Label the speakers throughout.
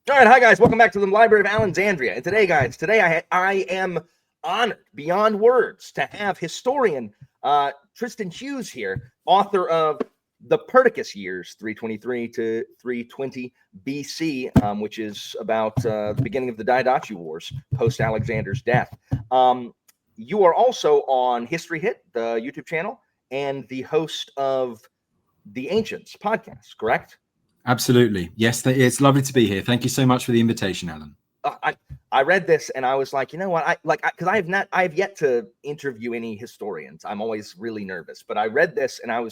Speaker 1: All right, hi guys, welcome back to the Library of Alexandria. And today, guys, I am honored beyond words to have historian Tristan Hughes here, author of the Perdiccas years, 323 to 320 BC, which is about the beginning of the Diadochi Wars post Alexander's death. You are also on History Hit, the YouTube channel, and the host of the Ancients podcast, correct?
Speaker 2: Absolutely. Yes, it's lovely to be here. Thank you so much for the invitation, Alan.
Speaker 1: I read this and I was like, you know what? Because I have yet to interview any historians. I'm always really nervous, but I read this and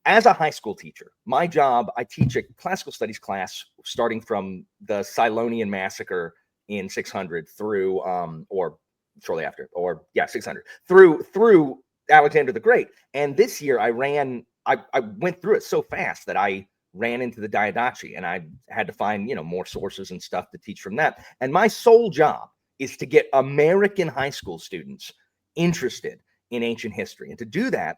Speaker 1: as a high school teacher, my job, I teach a classical studies class starting from the Cylonian massacre in 600 through, or shortly after, 600 through Alexander the Great. And this year I went through it so fast that I ran into the Diadochi, and I had to find, more sources and stuff to teach from that. And my sole job is to get American high school students interested in ancient history. And to do that,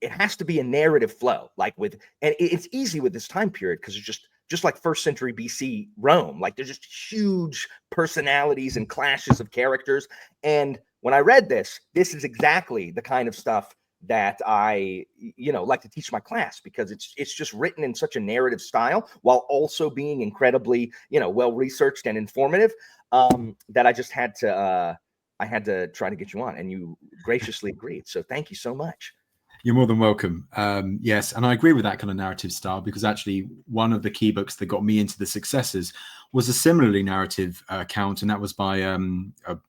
Speaker 1: it has to be a narrative flow, and it's easy with this time period because it's just like first century BC Rome. Like there's just huge personalities and clashes of characters. And when I read this is exactly the kind of stuff that I, like to teach my class, because it's just written in such a narrative style while also being incredibly, well researched and informative, that I just had to try to get you on, and you graciously agreed. So thank you so much.
Speaker 2: You're more than welcome. Yes, and I agree with that kind of narrative style, because actually one of the key books that got me into the successors was a similarly narrative account, and that was by a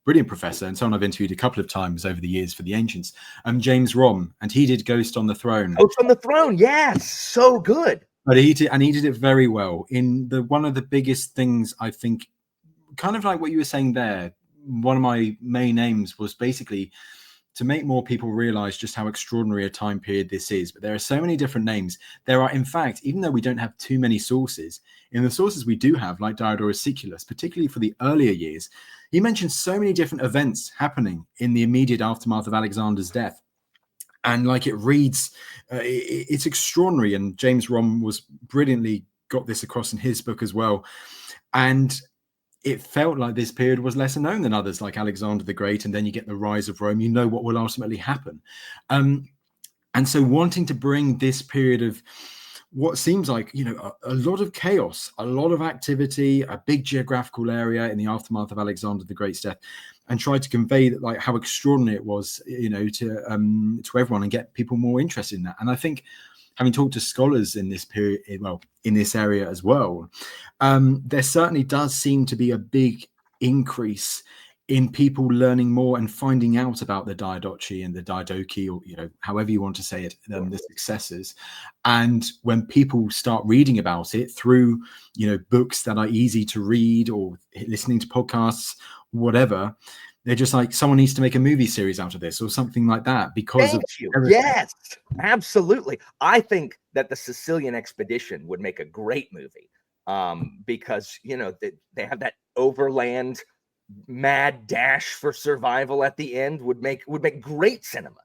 Speaker 2: brilliant professor and someone I've interviewed a couple of times over the years for the Ancients, James Rom, and he did Ghost on the Throne.
Speaker 1: Ghost on the Throne, yes, so good.
Speaker 2: But he did it very well. In one of the biggest things, I think, kind of like what you were saying there, one of my main aims was basically to make more people realize just how extraordinary a time period this is. But there are so many different names. There are, in fact, even though we don't have too many sources, in the sources we do have, like Diodorus Siculus, particularly for the earlier years, he mentions so many different events happening in the immediate aftermath of Alexander's death. And like it reads, it's extraordinary. And James Rom was brilliantly got this across in his book as well. And it felt like this period was lesser known than others, like Alexander the Great, and then you get the rise of Rome. You know what will ultimately happen. And so wanting to bring this period of what seems like, a lot of chaos, a lot of activity, a big geographical area in the aftermath of Alexander the Great's death, and try to convey that, like, how extraordinary it was, to everyone, and get people more interested in that. And I think, having talked to scholars in this period, in this area as well, there certainly does seem to be a big increase in people learning more and finding out about the Diadochi and the Diadochi, or however you want to say it, the successors. And when people start reading about it through books that are easy to read, or listening to podcasts, whatever, they're just like, someone needs to make a movie series out of this or something like that, because
Speaker 1: Thank you. Yes, absolutely. I think that the Sicilian expedition would make a great movie, because they have that overland mad dash for survival at the end. Would make great cinema.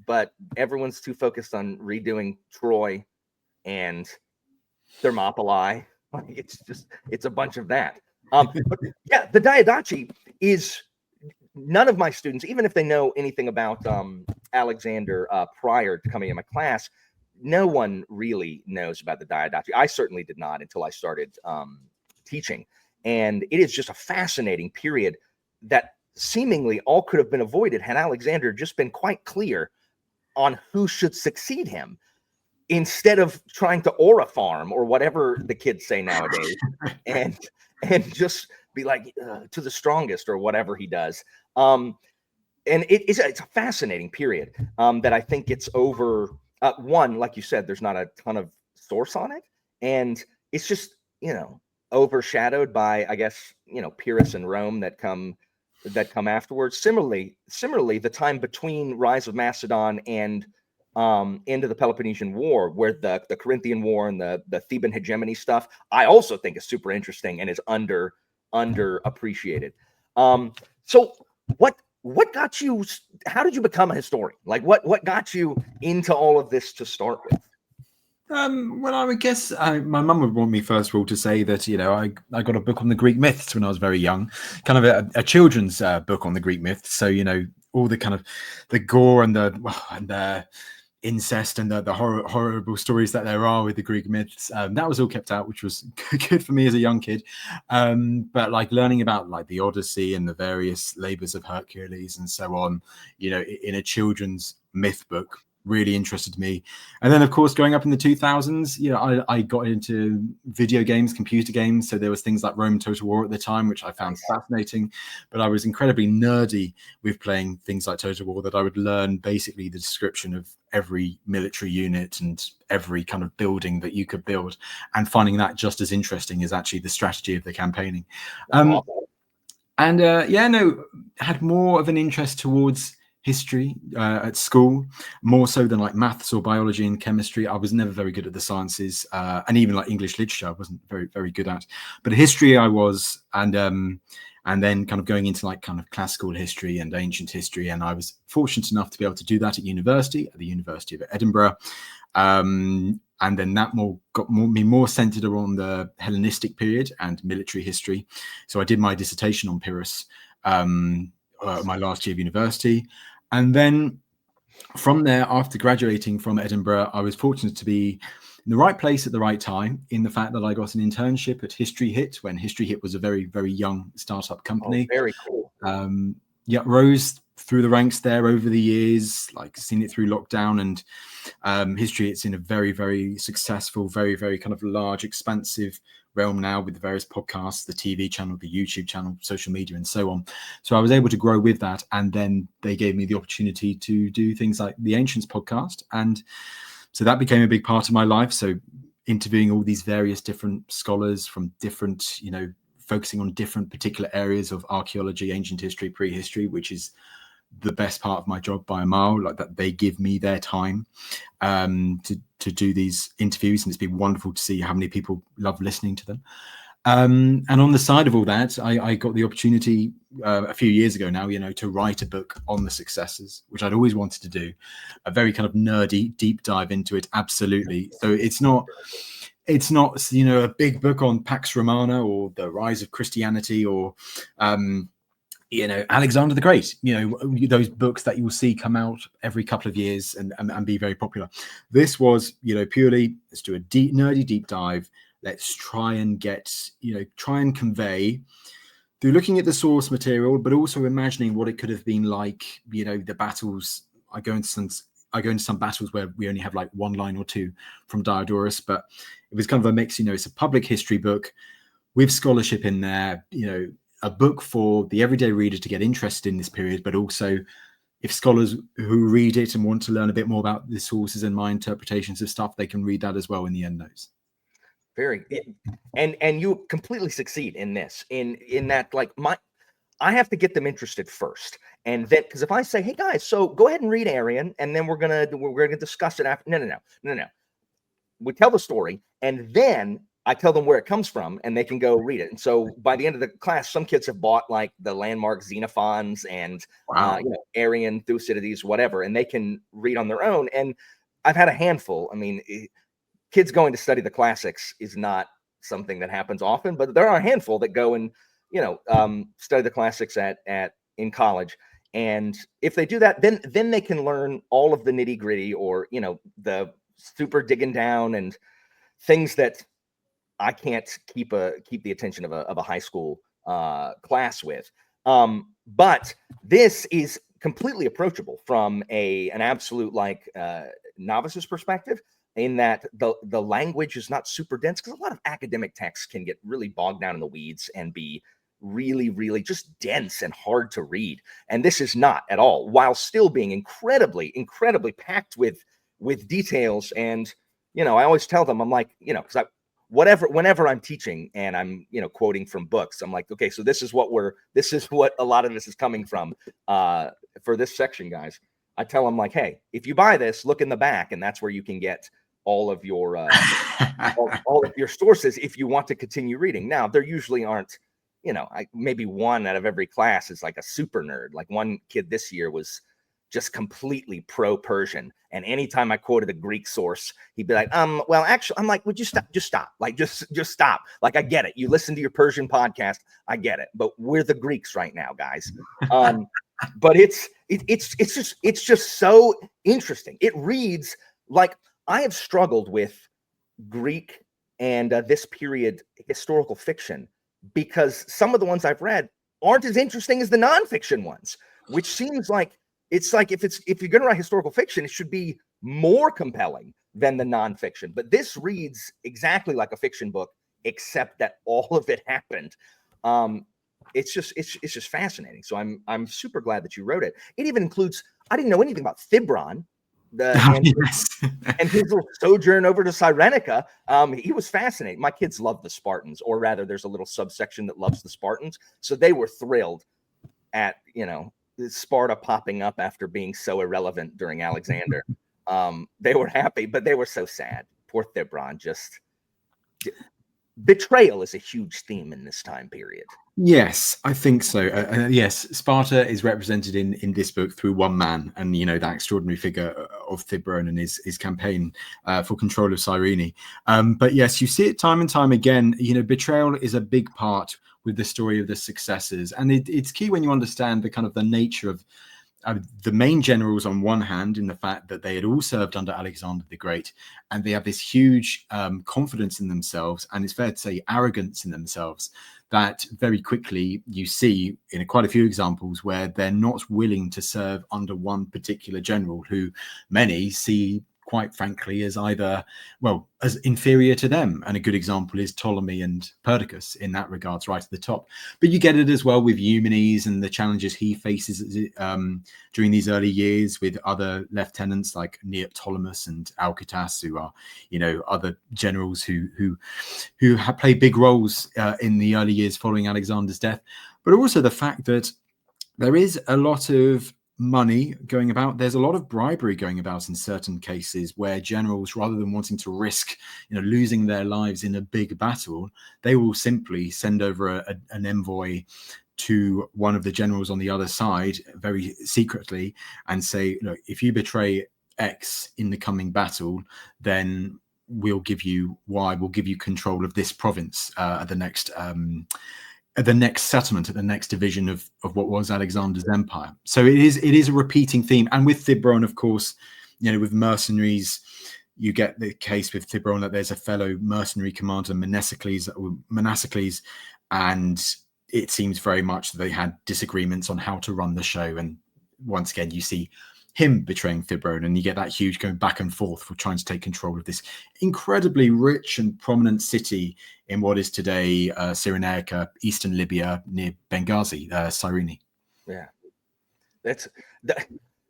Speaker 1: But everyone's too focused on redoing Troy and Thermopylae. It's a bunch of that. But yeah, the Diadochi is, none of my students, even if they know anything about Alexander prior to coming in my class, no one really knows about the Diadochi. I certainly did not until I started teaching. And it is just a fascinating period that seemingly all could have been avoided had Alexander just been quite clear on who should succeed him, instead of trying to aura farm, or whatever the kids say nowadays, and just be like, to the strongest, or whatever he does. And it's a fascinating period that I think it's over. One, like you said, there's not a ton of source on it, and it's just overshadowed by, I guess, Pyrrhus and Rome that come afterwards. Similarly, the time between rise of Macedon and into the Peloponnesian War, where the Corinthian War and the Theban hegemony stuff, I also think is super interesting and is underappreciated. So what got you? How did you become a historian? Like, what got you into all of this to start with?
Speaker 2: Well, I would guess my mum would want me first of all to say that I got a book on the Greek myths when I was very young, kind of a children's book on the Greek myths. So all the kind of the gore and the incest and the horrible stories that there are with the Greek myths. That was all kept out, which was good for me as a young kid. But like learning about like the Odyssey and the various labors of Hercules and so on, in a children's myth book really interested me. And then of course growing up in the 2000s, I got into video games, computer games. So there was things like Rome Total War at the time, which I found fascinating, but I was incredibly nerdy with playing things like Total War, that I would learn basically the description of every military unit and every kind of building that you could build, and finding that just as interesting as actually the strategy of the campaigning. Had more of an interest towards history at school, more so than like maths or biology and chemistry. I was never very good at the sciences, and even like English literature I wasn't very, very good at. But history I was, and then kind of going into like kind of classical history and ancient history. And I was fortunate enough to be able to do that at the University of Edinburgh. And then that got me more centered around the Hellenistic period and military history. So I did my dissertation on Pyrrhus my last year of university. And then from there, after graduating from Edinburgh, I was fortunate to be in the right place at the right time, in the fact that I got an internship at History Hit when History Hit was a very, very young startup company.
Speaker 1: Oh, very cool.
Speaker 2: Rose through the ranks there over the years, like seen it through lockdown, and History Hit's in a very, very successful, very, very kind of large, expansive realm now with the various podcasts, the TV channel, the YouTube channel, social media, and so on. So I was able to grow with that. And then they gave me the opportunity to do things like the Ancients podcast. And so that became a big part of my life. So interviewing all these various different scholars from different, focusing on different particular areas of archaeology, ancient history, prehistory, which is the best part of my job by a mile. Like that, they give me their time to do these interviews, and it's been wonderful to see how many people love listening to them. And on the side of all that, I got the opportunity a few years ago now, to write a book on the successors, which I'd always wanted to do. A very kind of nerdy deep dive into it. Absolutely. So it's not a big book on Pax Romana or the rise of Christianity or Alexander the Great, those books that you will see come out every couple of years and be very popular. This was, purely, let's do a nerdy deep dive. Let's try and convey through looking at the source material, but also imagining what it could have been like, the battles. I go into some battles where we only have like one line or two from Diodorus, but it was kind of a mix, it's a public history book with scholarship in there, a book for the everyday reader to get interested in this period, but also if scholars who read it and want to learn a bit more about the sources and my interpretations of stuff, they can read that as well in the endnotes.
Speaker 1: And you completely succeed in this, in that, like, I have to get them interested first, and then, because if I say, hey guys, so go ahead and read Arian, and then we're gonna discuss it after. No. We tell the story, and then I tell them where it comes from, and they can go read it. And so by the end of the class, some kids have bought like the landmark Xenophons and
Speaker 2: Wow.
Speaker 1: Arian, Thucydides, whatever, and they can read on their own. And I've had a handful. I mean, kids going to study the classics is not something that happens often, but there are a handful that go and study the classics in college. And if they do that, then they can learn all of the nitty gritty, or the super digging down and things that I can't keep the attention of a high school class with. But this is completely approachable from an absolute novice's perspective, in that the language is not super dense, because a lot of academic texts can get really bogged down in the weeds and be really, really just dense and hard to read. And this is not at all, while still being incredibly, incredibly packed with details. And, I always tell them, I'm like, because whenever I'm teaching and I'm, quoting from books, I'm like, okay, so this is what a lot of this is coming from for this section, guys. I tell them, like, hey, if you buy this, look in the back, and that's where you can get all of your all of your sources if you want to continue reading. Now, there usually aren't, maybe one out of every class is like a super nerd. Like one kid this year was just completely pro-Persian. And anytime I quoted a Greek source, he'd be like, well, actually, I'm like, would you stop? Just stop. Like, just stop. Like, I get it. You listen to your Persian podcast. I get it. But we're the Greeks right now, guys. But it's just so interesting. It reads like, I have struggled with Greek and this period historical fiction because some of the ones I've read aren't as interesting as the nonfiction ones, which seems like it's like if you're going to write historical fiction, it should be more compelling than the nonfiction. But this reads exactly like a fiction book, except that all of it happened. It's just fascinating. So I'm super glad that you wrote it. It even includes, I didn't know anything about Thibron, and his little sojourn over to Cyrenaica. He was fascinating. My kids love the Spartans, or rather, there's a little subsection that loves the Spartans. So they were thrilled at, Sparta popping up after being so irrelevant during Alexander. They were happy, but they were so sad. Poor Thibron. Just betrayal is a huge theme in this time period.
Speaker 2: Yes, I think so. Yes, Sparta is represented in this book through one man, and that extraordinary figure of Thibron and his campaign for control of Cyrene. But yes, you see it time and time again. Betrayal is a big part with the story of the successors, and it's key when you understand the nature of the main generals on one hand, in the fact that they had all served under Alexander the Great, and they have this huge confidence in themselves, and it's fair to say arrogance in themselves, that very quickly you see in quite a few examples where they're not willing to serve under one particular general who many see, quite frankly, as as inferior to them. And a good example is Ptolemy and Perdiccas in that regards, right at the top. But you get it as well with Eumenes and the challenges he faces during these early years with other lieutenants like Neoptolemus and Alcetas, who are, other generals who have played big roles in the early years following Alexander's death. But also the fact that there is a lot of money going about. There's a lot of bribery going about in certain cases where generals, rather than wanting to risk losing their lives in a big battle, they will simply send over an envoy to one of the generals on the other side very secretly and say, look, if you betray X in the coming battle, then we'll give you Y, we'll give you control of this province at the next settlement, at the next division of what was Alexander's empire. So it is a repeating theme. And with Thibron, of course, with mercenaries, you get the case with Thibron that there's a fellow mercenary commander, Monasicles, and it seems very much that they had disagreements on how to run the show. And once again, you see him betraying Thibron, and you get that huge going back and forth for trying to take control of this incredibly rich and prominent city in what is today Cyrenaica, eastern Libya, near Benghazi, Cyrene.
Speaker 1: Yeah, that's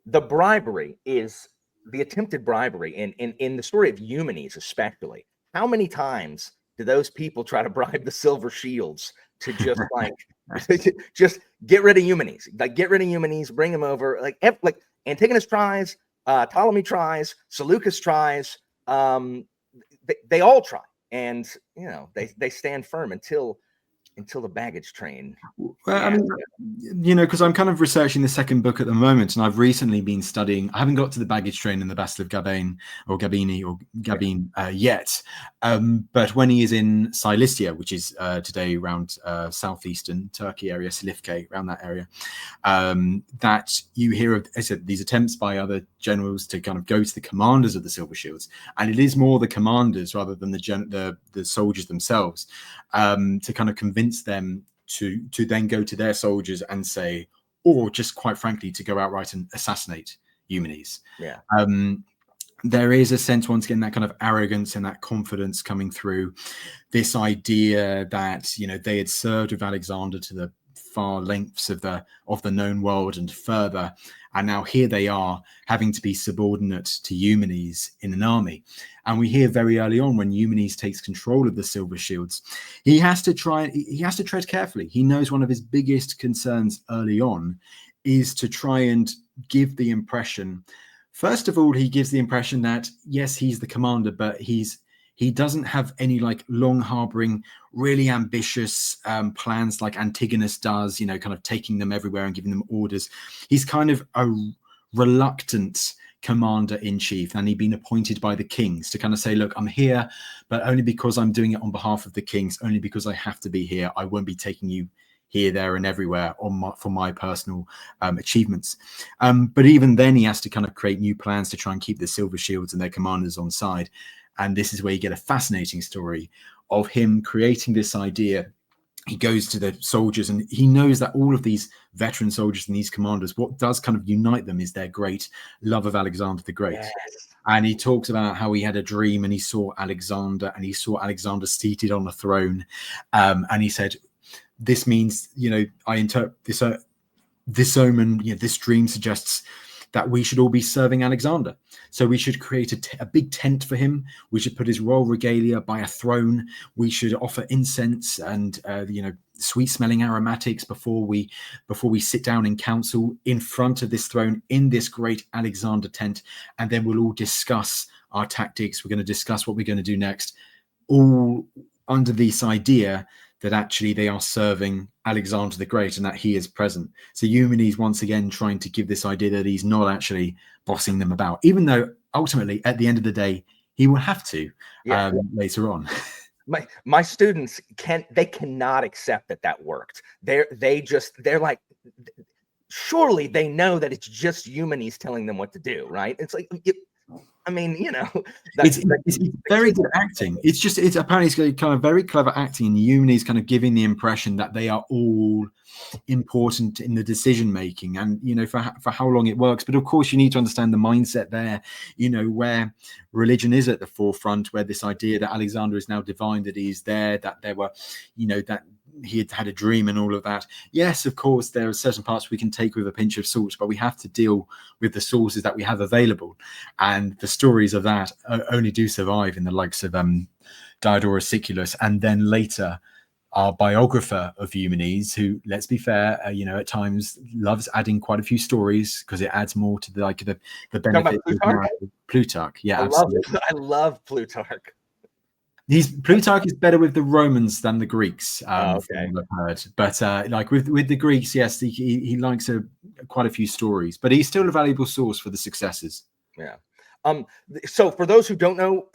Speaker 1: the bribery is the attempted bribery in the story of Eumenes, especially. How many times do those people try to bribe the silver shields to just just get rid of Eumenes? Like, get rid of Eumenes, bring him over. Like Antigonus tries, Ptolemy tries, Seleucus tries. They all try, and they stand firm until the baggage train.
Speaker 2: Well, because I'm kind of researching the second book at the moment, and I've recently been studying. I haven't got to the baggage train in the Battle of Gabine yet, but when he is in Cilicia, which is today around southeastern Turkey area, Silifke, around that area, that you hear of, as I said, these attempts by other generals to kind of go to the commanders of the Silver Shields, and it is more the commanders rather than the soldiers themselves, to kind of convince them to then go to their soldiers and say, or just quite frankly, to go outright and assassinate Eumenes.
Speaker 1: Yeah.
Speaker 2: There is a sense, once again, that kind of arrogance and that confidence coming through. This idea that they had served with Alexander to the far lengths of the known world and further, and now here they are having to be subordinate to Eumenes in an army. And we hear very early on, when Eumenes takes control of the Silver Shields, he has to tread carefully. He knows one of his biggest concerns early on is to try and give the impression, first of all, he gives the impression that yes, he's the commander, but he doesn't have any long harboring, really ambitious plans like Antigonus does, kind of taking them everywhere and giving them orders. He's kind of a reluctant commander-in-chief, and he'd been appointed by the kings to kind of say, look, I'm here, but only because I'm doing it on behalf of the kings, only because I have to be here. I won't be taking you here, there, and everywhere for my personal achievements. But even then, he has to kind of create new plans to try and keep the Silver Shields and their commanders on side. And this is where you get a fascinating story of him creating this idea. He goes to the soldiers and he knows that all of these veteran soldiers and these commanders, what does kind of unite them is their great love of Alexander the Great.
Speaker 1: Yes.
Speaker 2: And he talks about how he had a dream and he saw Alexander seated on the throne. And he said, this means, I interpret this omen, this dream suggests that we should all be serving Alexander. So we should create a big tent for him. We should put his royal regalia by a throne. We should offer incense and sweet smelling aromatics before we sit down in council in front of this throne in this great Alexander tent. And then we'll all discuss our tactics. We're going to discuss what we're going to do next, all under this idea that actually they are serving Alexander the Great and that he is present. So Eumenes once again trying to give this idea that he's not actually bossing them about, even though ultimately at the end of the day he will have to later on.
Speaker 1: My students cannot accept that worked. They're like, surely they know that it's just Eumenes telling them what to do, right? It's like,
Speaker 2: it's very good acting. It's apparently kind of very clever acting, and Eumenes kind of giving the impression that they are all important in the decision making, and for how long it works. But of course, you need to understand the mindset there. Where religion is at the forefront, where this idea that Alexander is now divine, that he's there, that there were, that he had a dream and all of that. Yes, of course, there are certain parts we can take with a pinch of salt, but we have to deal with the sources that we have available. And the stories of that only do survive in the likes of Diodorus Siculus, and then later our biographer of Eumenes, who, let's be fair, at times loves adding quite a few stories because it adds more to the benefit of Plutarch. Yeah, absolutely.
Speaker 1: I love Plutarch.
Speaker 2: Plutarch is better with the Romans than the Greeks,
Speaker 1: okay.
Speaker 2: From what I've heard. But like with the Greeks, yes, he likes quite a few stories, but he's still a valuable source for the successors.
Speaker 1: Yeah. So for those who don't know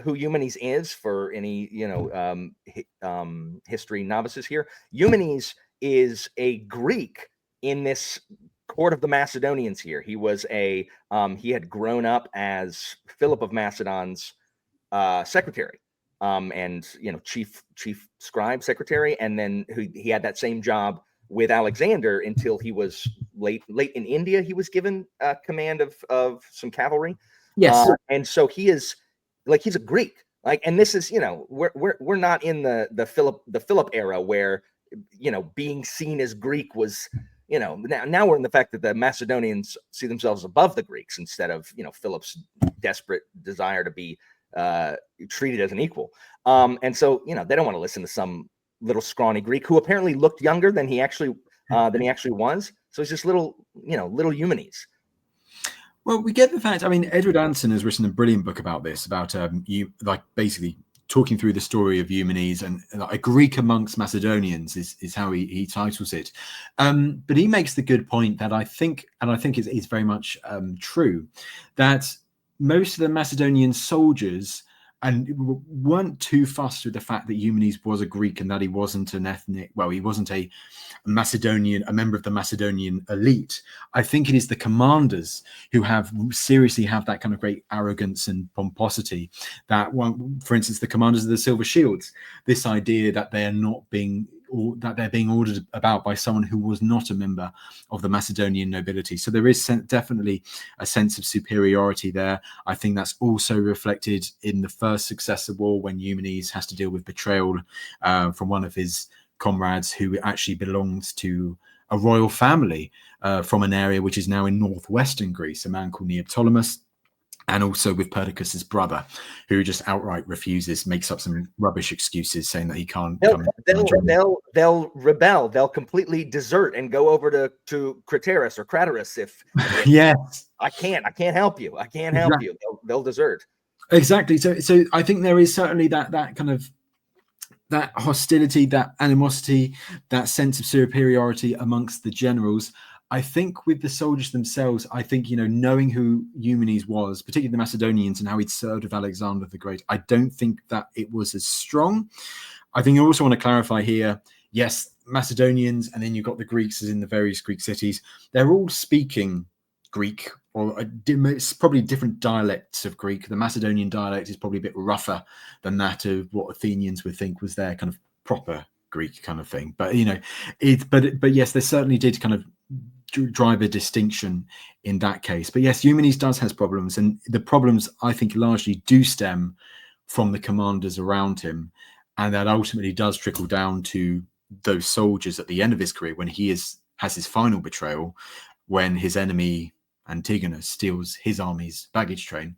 Speaker 1: who Eumenes is, for any history novices here, Eumenes is a Greek in this court of the Macedonians. Here, he was he had grown up as Philip of Macedon's secretary. And chief scribe secretary, and then he had that same job with Alexander until he was late in India. He was given command of some cavalry.
Speaker 2: Yes,
Speaker 1: and so he's a Greek. And this is we're not in the Philip era where being seen as Greek was now we're in the fact that the Macedonians see themselves above the Greeks instead of Philip's desperate desire to be treated as an equal. And so they don't want to listen to some little scrawny Greek who apparently looked younger than he actually was. So he's just little Eumenes.
Speaker 2: Well, we get the fact. I mean, Edward Anson has written a brilliant book about this, about basically talking through the story of Eumenes, and a Greek amongst Macedonians is how he titles it. But he makes the good point that I think it's very much true, that most of the Macedonian soldiers weren't too fussed with the fact that Eumenes was a Greek and that he wasn't he wasn't a member of the Macedonian elite. I think it is the commanders who seriously have that kind of great arrogance and pomposity. That for instance, the commanders of the Silver Shields, this idea that they are not being that they're being ordered about by someone who was not a member of the Macedonian nobility. So there is definitely a sense of superiority there. I think that's also reflected in the first successor war when Eumenes has to deal with betrayal from one of his comrades who actually belongs to a royal family from an area which is now in northwestern Greece, a man called Neoptolemus. And also with Perdiccas' brother, who just outright refuses, makes up some rubbish excuses, saying that he can't.
Speaker 1: They'll rebel. They'll completely desert and go over to Craterus or Craterus if
Speaker 2: yes,
Speaker 1: I can't help you. I can't help you. They'll desert.
Speaker 2: Exactly. So I think there is certainly that kind of that hostility, that animosity, that sense of superiority amongst the generals. I think with the soldiers themselves, I think, knowing who Eumenes was, particularly the Macedonians and how he'd served with Alexander the Great, I don't think that it was as strong. I think I also want to clarify here, yes, Macedonians, and then you've got the Greeks as in the various Greek cities. They're all speaking Greek, or it's probably different dialects of Greek. The Macedonian dialect is probably a bit rougher than that of what Athenians would think was their kind of proper Greek kind of thing. But, but yes, they certainly did kind of drive a distinction in that case. But yes, Eumenes does has problems, and the problems I think largely do stem from the commanders around him, and that ultimately does trickle down to those soldiers at the end of his career when he has his final betrayal, when his enemy Antigonus steals his army's baggage train.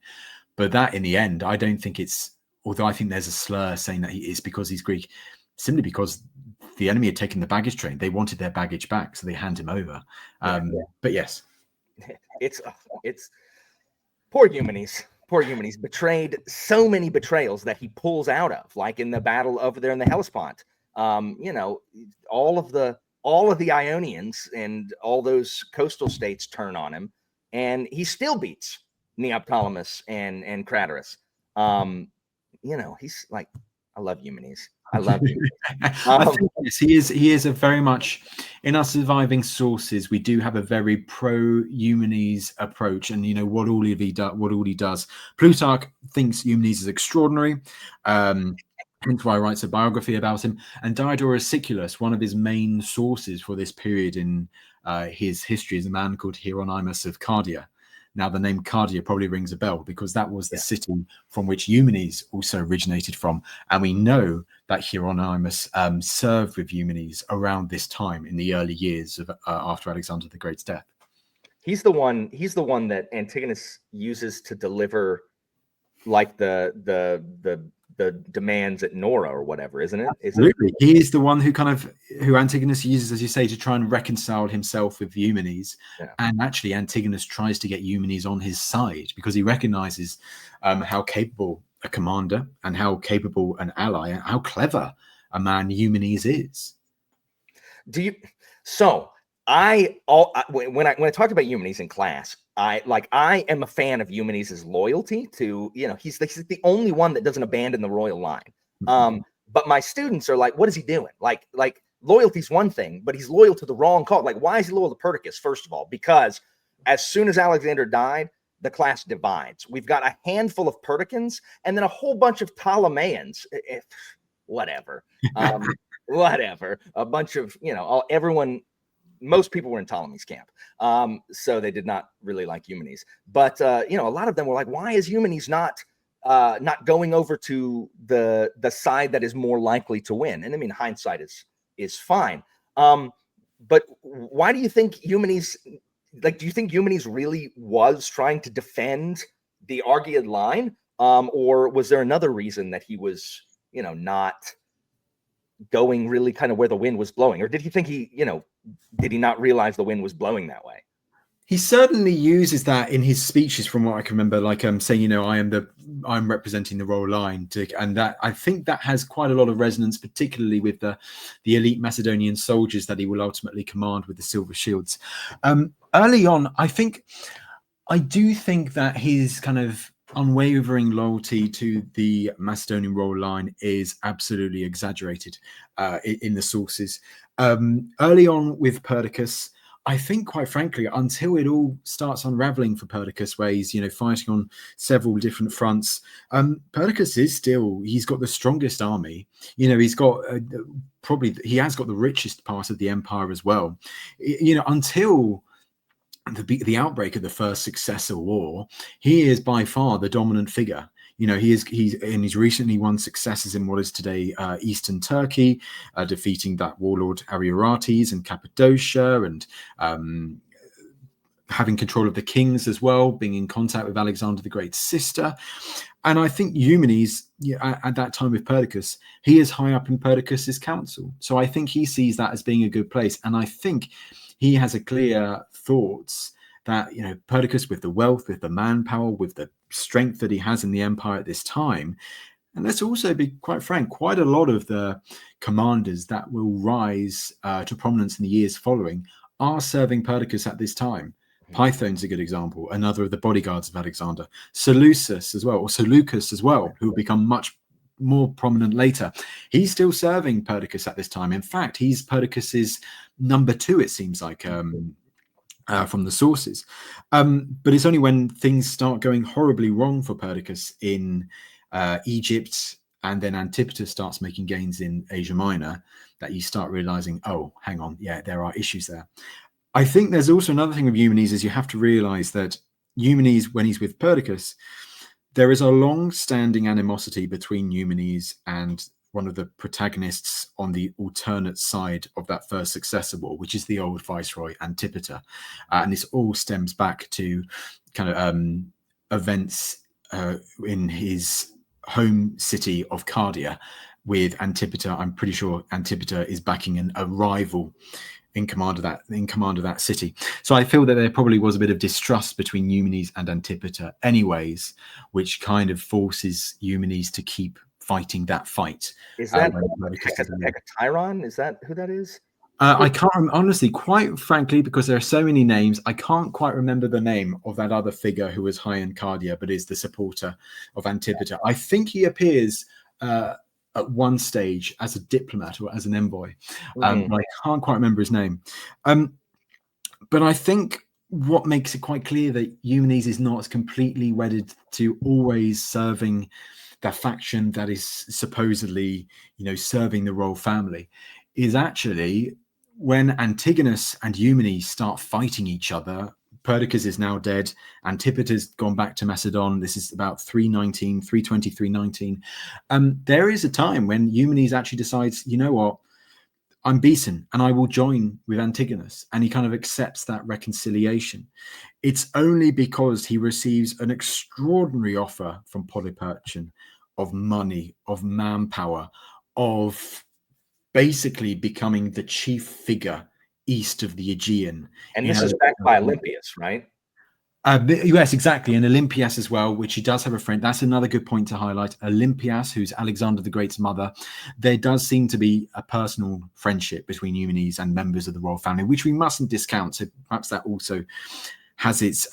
Speaker 2: But that in the end, I don't think it's, although I think there's a slur saying that he is because he's Greek, simply because the enemy had taken the baggage train. They wanted their baggage back, so they hand him over. But yes,
Speaker 1: it's poor Eumenes betrayed so many betrayals that he pulls out of, like in the battle over there in the Hellespont. All of the Ionians and all those coastal states turn on him, and he still beats Neoptolemus and Craterus. He's like, I love Eumenes. I love Eumenes.
Speaker 2: I think yes, he is a very much, in our surviving sources, we do have a very pro Eumenes approach, and what all he does. Plutarch thinks Eumenes is extraordinary. Hence why he writes a biography about him. And Diodorus Siculus, one of his main sources for this period in his history, is a man called Hieronymus of Cardia. Now, the name Cardia probably rings a bell because that was the city from which Eumenes also originated from. And we know that Hieronymus served with Eumenes around this time in the early years of after Alexander the Great's death.
Speaker 1: He's the one that Antigonus uses to deliver like the demands at Nora or whatever, isn't it?
Speaker 2: Absolutely. He is the one who Antigonus uses, as you say, to try and reconcile himself with Eumenes. Yeah. And actually Antigonus tries to get Eumenes on his side because he recognizes how capable a commander and how capable an ally and how clever a man Eumenes is.
Speaker 1: When I talked about Eumenes in class, I am a fan of Eumenes' loyalty to, he's the only one that doesn't abandon the royal line. But my students are like, what is he doing? Like loyalty's one thing, but he's loyal to the wrong cause. Like, why is he loyal to Perdiccas? First of all, because as soon as Alexander died, the class divides. We've got a handful of Perdiccans and then a whole bunch of Ptolemeans. Whatever. Whatever. A bunch of, everyone. Most people were in Ptolemy's camp, so they did not really like Eumenes. But a lot of them were like, "Why is Eumenes not going over to the side that is more likely to win?" And I mean, hindsight is fine. But why do you think Eumenes? Do you think Eumenes really was trying to defend the Argead line, or was there another reason that he was, not going really kind of where the wind was blowing? Or did he think did he not realize the wind was blowing that way?
Speaker 2: He certainly uses that in his speeches, from what I can remember, like saying, I'm representing the royal line, and that I think that has quite a lot of resonance, particularly with the elite Macedonian soldiers that he will ultimately command with the silver shields. Early on, I do think that his kind of unwavering loyalty to the Macedonian royal line is absolutely exaggerated in the sources. Early on with Perdiccas, I think, quite frankly, until it all starts unraveling for Perdiccas, where he's fighting on several different fronts, Perdiccas he's got the strongest army. He's got he has got the richest part of the empire as well. Until the outbreak of the first successor war, he is by far the dominant figure. He's recently won successes in what is today Eastern Turkey, defeating that warlord Ariarates and Cappadocia, and having control of the kings as well, being in contact with Alexander the Great's sister. And I think Eumenes, at that time with Perdiccas, he is high up in Perdiccas' council. So I think he sees that as being a good place. And I think he has a clear thoughts that, Perdiccas, with the wealth, with the manpower, with the strength that he has in the empire at this time, and let's also be quite frank, quite a lot of the commanders that will rise to prominence in the years following are serving Perdiccas at this time. Python's a good example, another of the bodyguards of Alexander. Seleucus as well, or Seleucus as well, who will become much more prominent later. He's still serving Perdiccas at this time. In fact, he's Perdiccas's number 2, it seems like, from the sources. But it's only when things start going horribly wrong for Perdiccas in Egypt, and then Antipater starts making gains in Asia Minor, that you start realizing, oh, hang on, yeah, there are issues there. I think there's also another thing with Eumenes is you have to realize that Eumenes, when he's with Perdiccas, there is a long-standing animosity between Eumenes and one of the protagonists on the alternate side of that first successor war, which is the old viceroy Antipater. And this all stems back to kind of events in his home city of Cardia with Antipater. I'm pretty sure Antipater is backing a rival in command of that city. So I feel that there probably was a bit of distrust between Eumenes and Antipater anyways, which kind of forces Eumenes to keep fighting that fight.
Speaker 1: Is that Hecatairon? Is that who that is?
Speaker 2: I can't honestly, quite frankly, because there are so many names, I can't quite remember the name of that other figure who was high in Cardia, but is the supporter of Antipater. I think he appears at one stage as a diplomat or as an envoy, but I can't quite remember his name. But I think what makes it quite clear that Eumenes is not completely wedded to always serving the faction that is supposedly, serving the royal family is actually when Antigonus and Eumenes start fighting each other. Perdiccas is now dead. Antipater's gone back to Macedon. This is about 319. There is a time when Eumenes actually decides, you know what, I'm beaten and I will join with Antigonus. And he kind of accepts that reconciliation. It's only because he receives an extraordinary offer from Polyperchon of money, of manpower, of basically becoming the chief figure east of the Aegean.
Speaker 1: And this is backed by Olympias, right?
Speaker 2: Yes, exactly. And Olympias as well, which he does have a friend. That's another good point to highlight. Olympias, who's Alexander the Great's mother. There does seem to be a personal friendship between Eumenes and members of the royal family, which we mustn't discount. So perhaps that also has its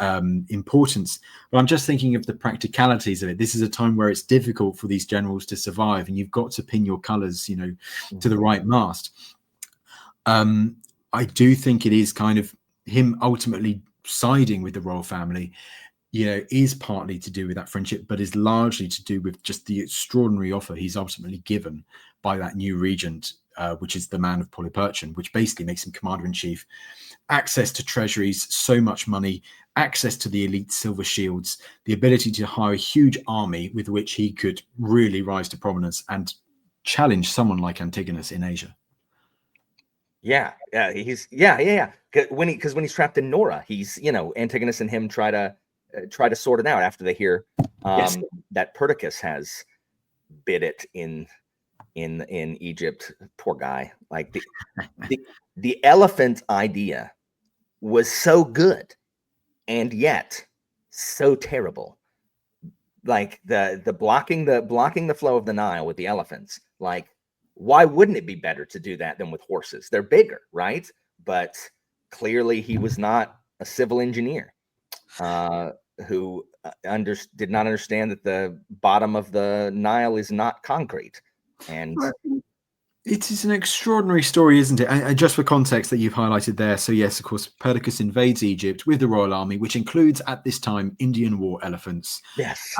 Speaker 2: importance. But I'm just thinking of the practicalities of it. This is a time where it's difficult for these generals to survive, and you've got to pin your colors, to the right mast. I do think it is kind of him ultimately siding with the royal family, is partly to do with that friendship, but is largely to do with just the extraordinary offer he's ultimately given by that new regent, which is the man of Polyperchon, which basically makes him commander-in-chief, access to treasuries, so much money, access to the elite silver shields, the ability to hire a huge army with which he could really rise to prominence and challenge someone like Antigonus in Asia.
Speaker 1: Yeah. When he's trapped in Nora, he's Antigonus and him try to sort it out after they hear that Perdiccas has bid it in Egypt. Poor guy. Like the elephant idea was so good and yet so terrible. Like the blocking the flow of the Nile with the elephants. Like, why wouldn't it be better to do that than with horses? They're bigger, right? But clearly he was not a civil engineer who did not understand that the bottom of the Nile is not concrete. And
Speaker 2: it is an extraordinary story, isn't it? And just for context that you've highlighted there. So yes, of course, Perdiccas invades Egypt with the royal army, which includes at this time Indian war elephants.
Speaker 1: Yes.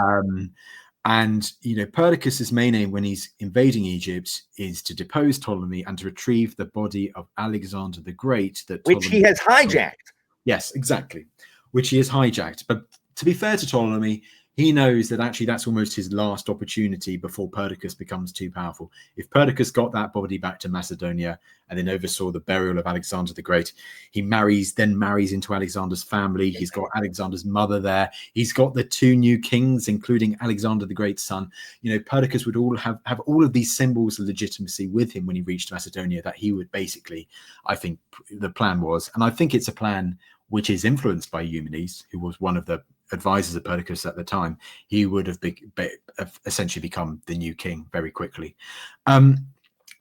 Speaker 2: And Perdiccas' main aim when he's invading Egypt is to depose Ptolemy and to retrieve the body of Alexander the Great,
Speaker 1: which he has hijacked.
Speaker 2: Yes, exactly. Which he has hijacked. But to be fair to Ptolemy, he knows that actually that's almost his last opportunity before Perdiccas becomes too powerful. If Perdiccas got that body back to Macedonia and then oversaw the burial of Alexander the Great, he marries into Alexander's family. He's got Alexander's mother there. He's got the 2 new kings, including Alexander the Great's son. Perdiccas would all have all of these symbols of legitimacy with him when he reached Macedonia that he would basically, I think the plan was, and I think it's a plan which is influenced by Eumenes, who was one of the advisors of Perdiccas at the time. He would have essentially become the new king very quickly.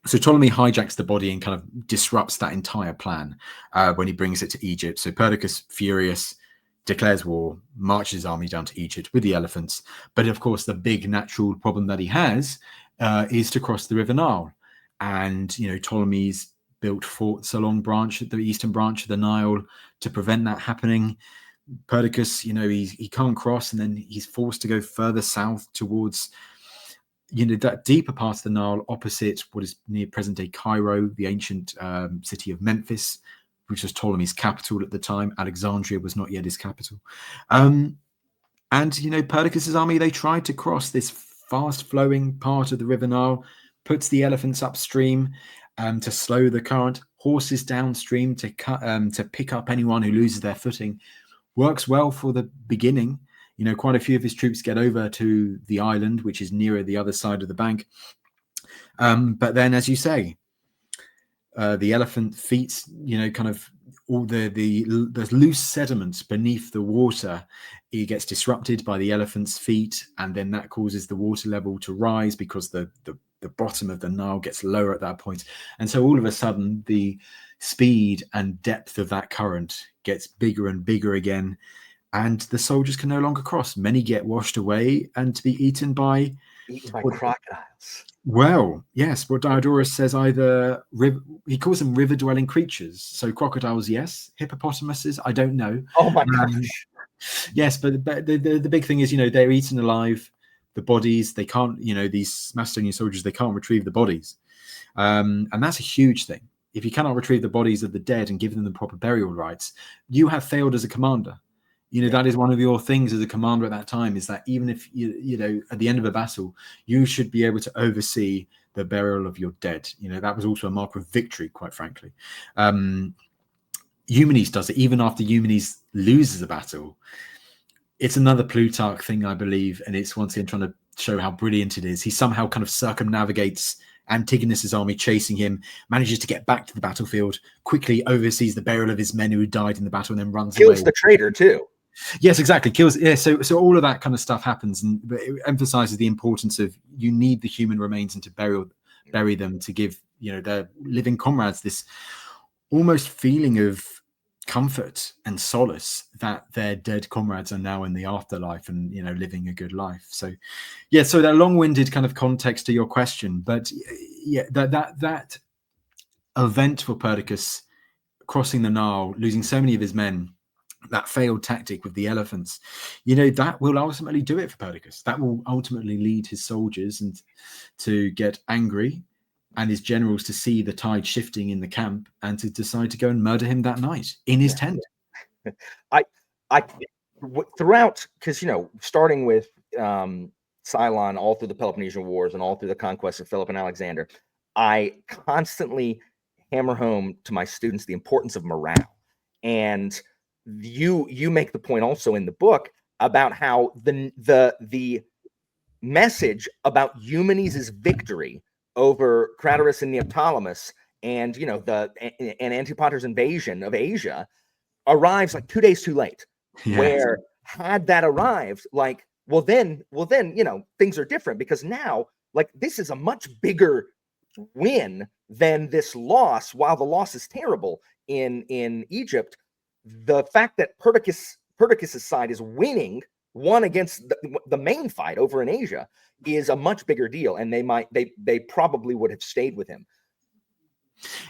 Speaker 2: So Ptolemy hijacks the body and kind of disrupts that entire plan when he brings it to Egypt. So Perdiccas, furious, declares war, marches his army down to Egypt with the elephants. But of course, the big natural problem that he has is to cross the River Nile. And, Ptolemy's built forts along the eastern branch of the Nile to prevent that happening. Perdiccas, he can't cross, and then he's forced to go further south towards that deeper part of the Nile opposite what is near present-day Cairo, the ancient city of Memphis, which was Ptolemy's capital at the time. Alexandria was not yet his capital. And Perdiccas' army, they tried to cross this fast-flowing part of the River Nile, puts the elephants upstream to slow the current, horses downstream to pick up anyone who loses their footing. Works well for the beginning. Quite a few of his troops get over to the island, which is nearer the other side of the bank. But then, as you say, the elephant feet, kind of all the loose sediment beneath the water, it gets disrupted by the elephant's feet, and then that causes the water level to rise because the bottom of the Nile gets lower at that point. And so all of a sudden, the speed and depth of that current gets bigger and bigger again. And the soldiers can no longer cross. Many get washed away and to be eaten by
Speaker 1: crocodiles.
Speaker 2: Well, yes. What Diadochi says, he calls them river-dwelling creatures. So crocodiles, yes. Hippopotamuses, I don't know.
Speaker 1: Oh my gosh.
Speaker 2: Yes, but the big thing is, they're eaten alive. The bodies, they can't. These Macedonian soldiers, they can't retrieve the bodies, and that's a huge thing. If you cannot retrieve the bodies of the dead and give them the proper burial rites, you have failed as a commander. That is one of your things as a commander at that time, is that even if at the end of a battle, you should be able to oversee the burial of your dead. That was also a mark of victory, quite frankly. Eumenes does it even after Eumenes loses a battle. It's another Plutarch thing, I believe, and it's once again trying to show how brilliant it is. He somehow kind of circumnavigates Antigonus's army chasing him, manages to get back to the battlefield, quickly oversees the burial of his men who died in the battle, and then runs away.
Speaker 1: Kills the traitor too.
Speaker 2: Yes, exactly. Kills. Yeah. So all of that kind of stuff happens, and it emphasizes the importance of you need the human remains and to bury them to give their living comrades this almost feeling of comfort and solace that their dead comrades are now in the afterlife and living a good life. So yeah, so that long-winded kind of context to your question, but yeah, that event for Perdiccas, crossing the Nile, losing so many of his men, that failed tactic with the elephants, that will ultimately do it for Perdiccas. That will ultimately lead his soldiers and to get angry, and his generals to see the tide shifting in the camp and to decide to go and murder him that night in his tent.
Speaker 1: I throughout, because starting with Cylon, all through the Peloponnesian Wars and all through the conquest of Philip and Alexander, I constantly hammer home to my students the importance of morale. And you make the point also in the book about how the message about Eumenes' victory over Craterus and Neoptolemus and and Antipater's invasion of Asia arrives like 2 days too late. Yes. Where had that arrived, well then things are different, because now this is a much bigger win than this loss. While the loss is terrible in Egypt, the fact that Perdiccas' side is won against the main fight over in Asia is a much bigger deal, and they probably would have stayed with him.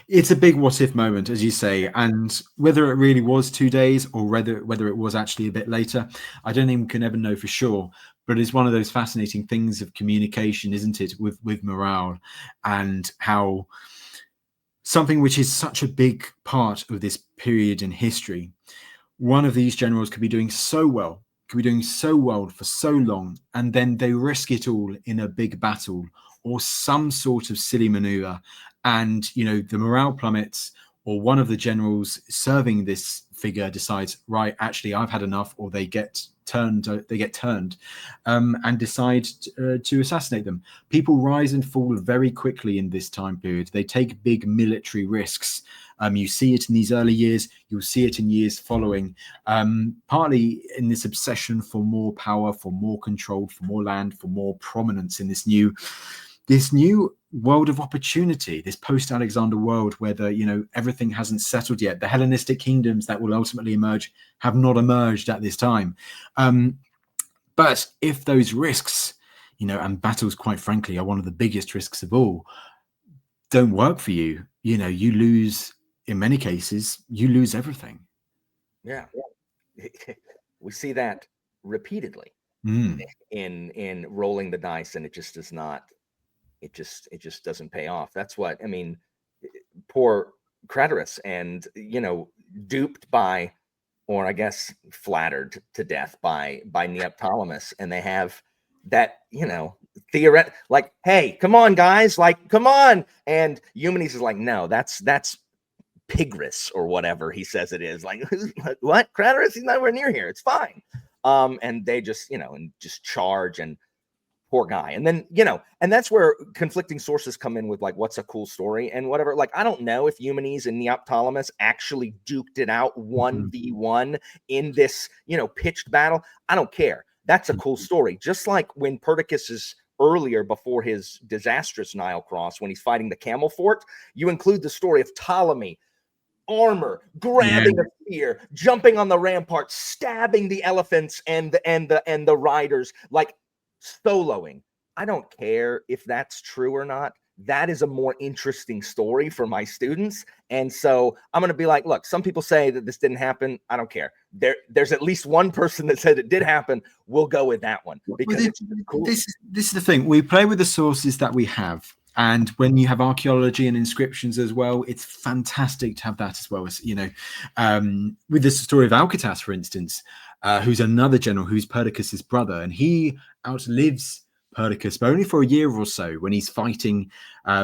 Speaker 2: It's a big what if moment, as you say, and whether it really was 2 days or whether it was actually a bit later, I don't think we can ever know for sure. But it's one of those fascinating things of communication, isn't it, with morale, and how something which is such a big part of this period in history, one of these generals could be doing so well for so long, and then they risk it all in a big battle or some sort of silly maneuver, and the morale plummets, or one of the generals serving this figure decides, right, actually I've had enough, or they get turned and decide to assassinate them. People rise and fall very quickly in this time period. They take big military risks. You see it in these early years, you'll see it in years following, partly in this obsession for more power, for more control, for more land, for more prominence in this new this new world of opportunity, this post-Alexander world where everything hasn't settled yet. The Hellenistic kingdoms that will ultimately emerge have not emerged at this time. But if those risks, and battles, quite frankly, are one of the biggest risks of all, don't work for you, you lose, in many cases, you lose everything.
Speaker 1: Yeah. We see that repeatedly in rolling the dice, and it just does not, it just doesn't pay off. That's what I mean. Poor Craterus, and duped by, or I guess flattered to death by Neoptolemus, and they have that theoret, like, hey, come on guys, like, come on, and Eumenes is like, no, that's Pigris or whatever he says it is. Like, what? Craterus? He's nowhere near here. It's fine. And they just, and just charge, and poor guy. And then, and that's where conflicting sources come in with, like, what's a cool story and whatever. Like, I don't know if Eumenes and Neoptolemus actually duked it out 1v1 in this, pitched battle. I don't care. That's a cool story. Just like when Perdiccas is earlier, before his disastrous Nile cross, when he's fighting the camel fort, you include the story of Ptolemy, armor, grabbing a spear, jumping on the rampart, stabbing the elephants and the riders, like soloing. I don't care if that's true or not. That is a more interesting story for my students. And so I'm going to be like, look, some people say that this didn't happen. I don't care. There's at least one person that said it did happen. We'll go with that one, because it's cool.
Speaker 2: This is the thing. We play with the sources that we have. And when you have archaeology and inscriptions as well, it's fantastic to have that as well as, with the story of Alcetas, for instance, who's another general who's Perdiccas' brother. And he outlives Perdiccas, but only for a year or so. When he's fighting,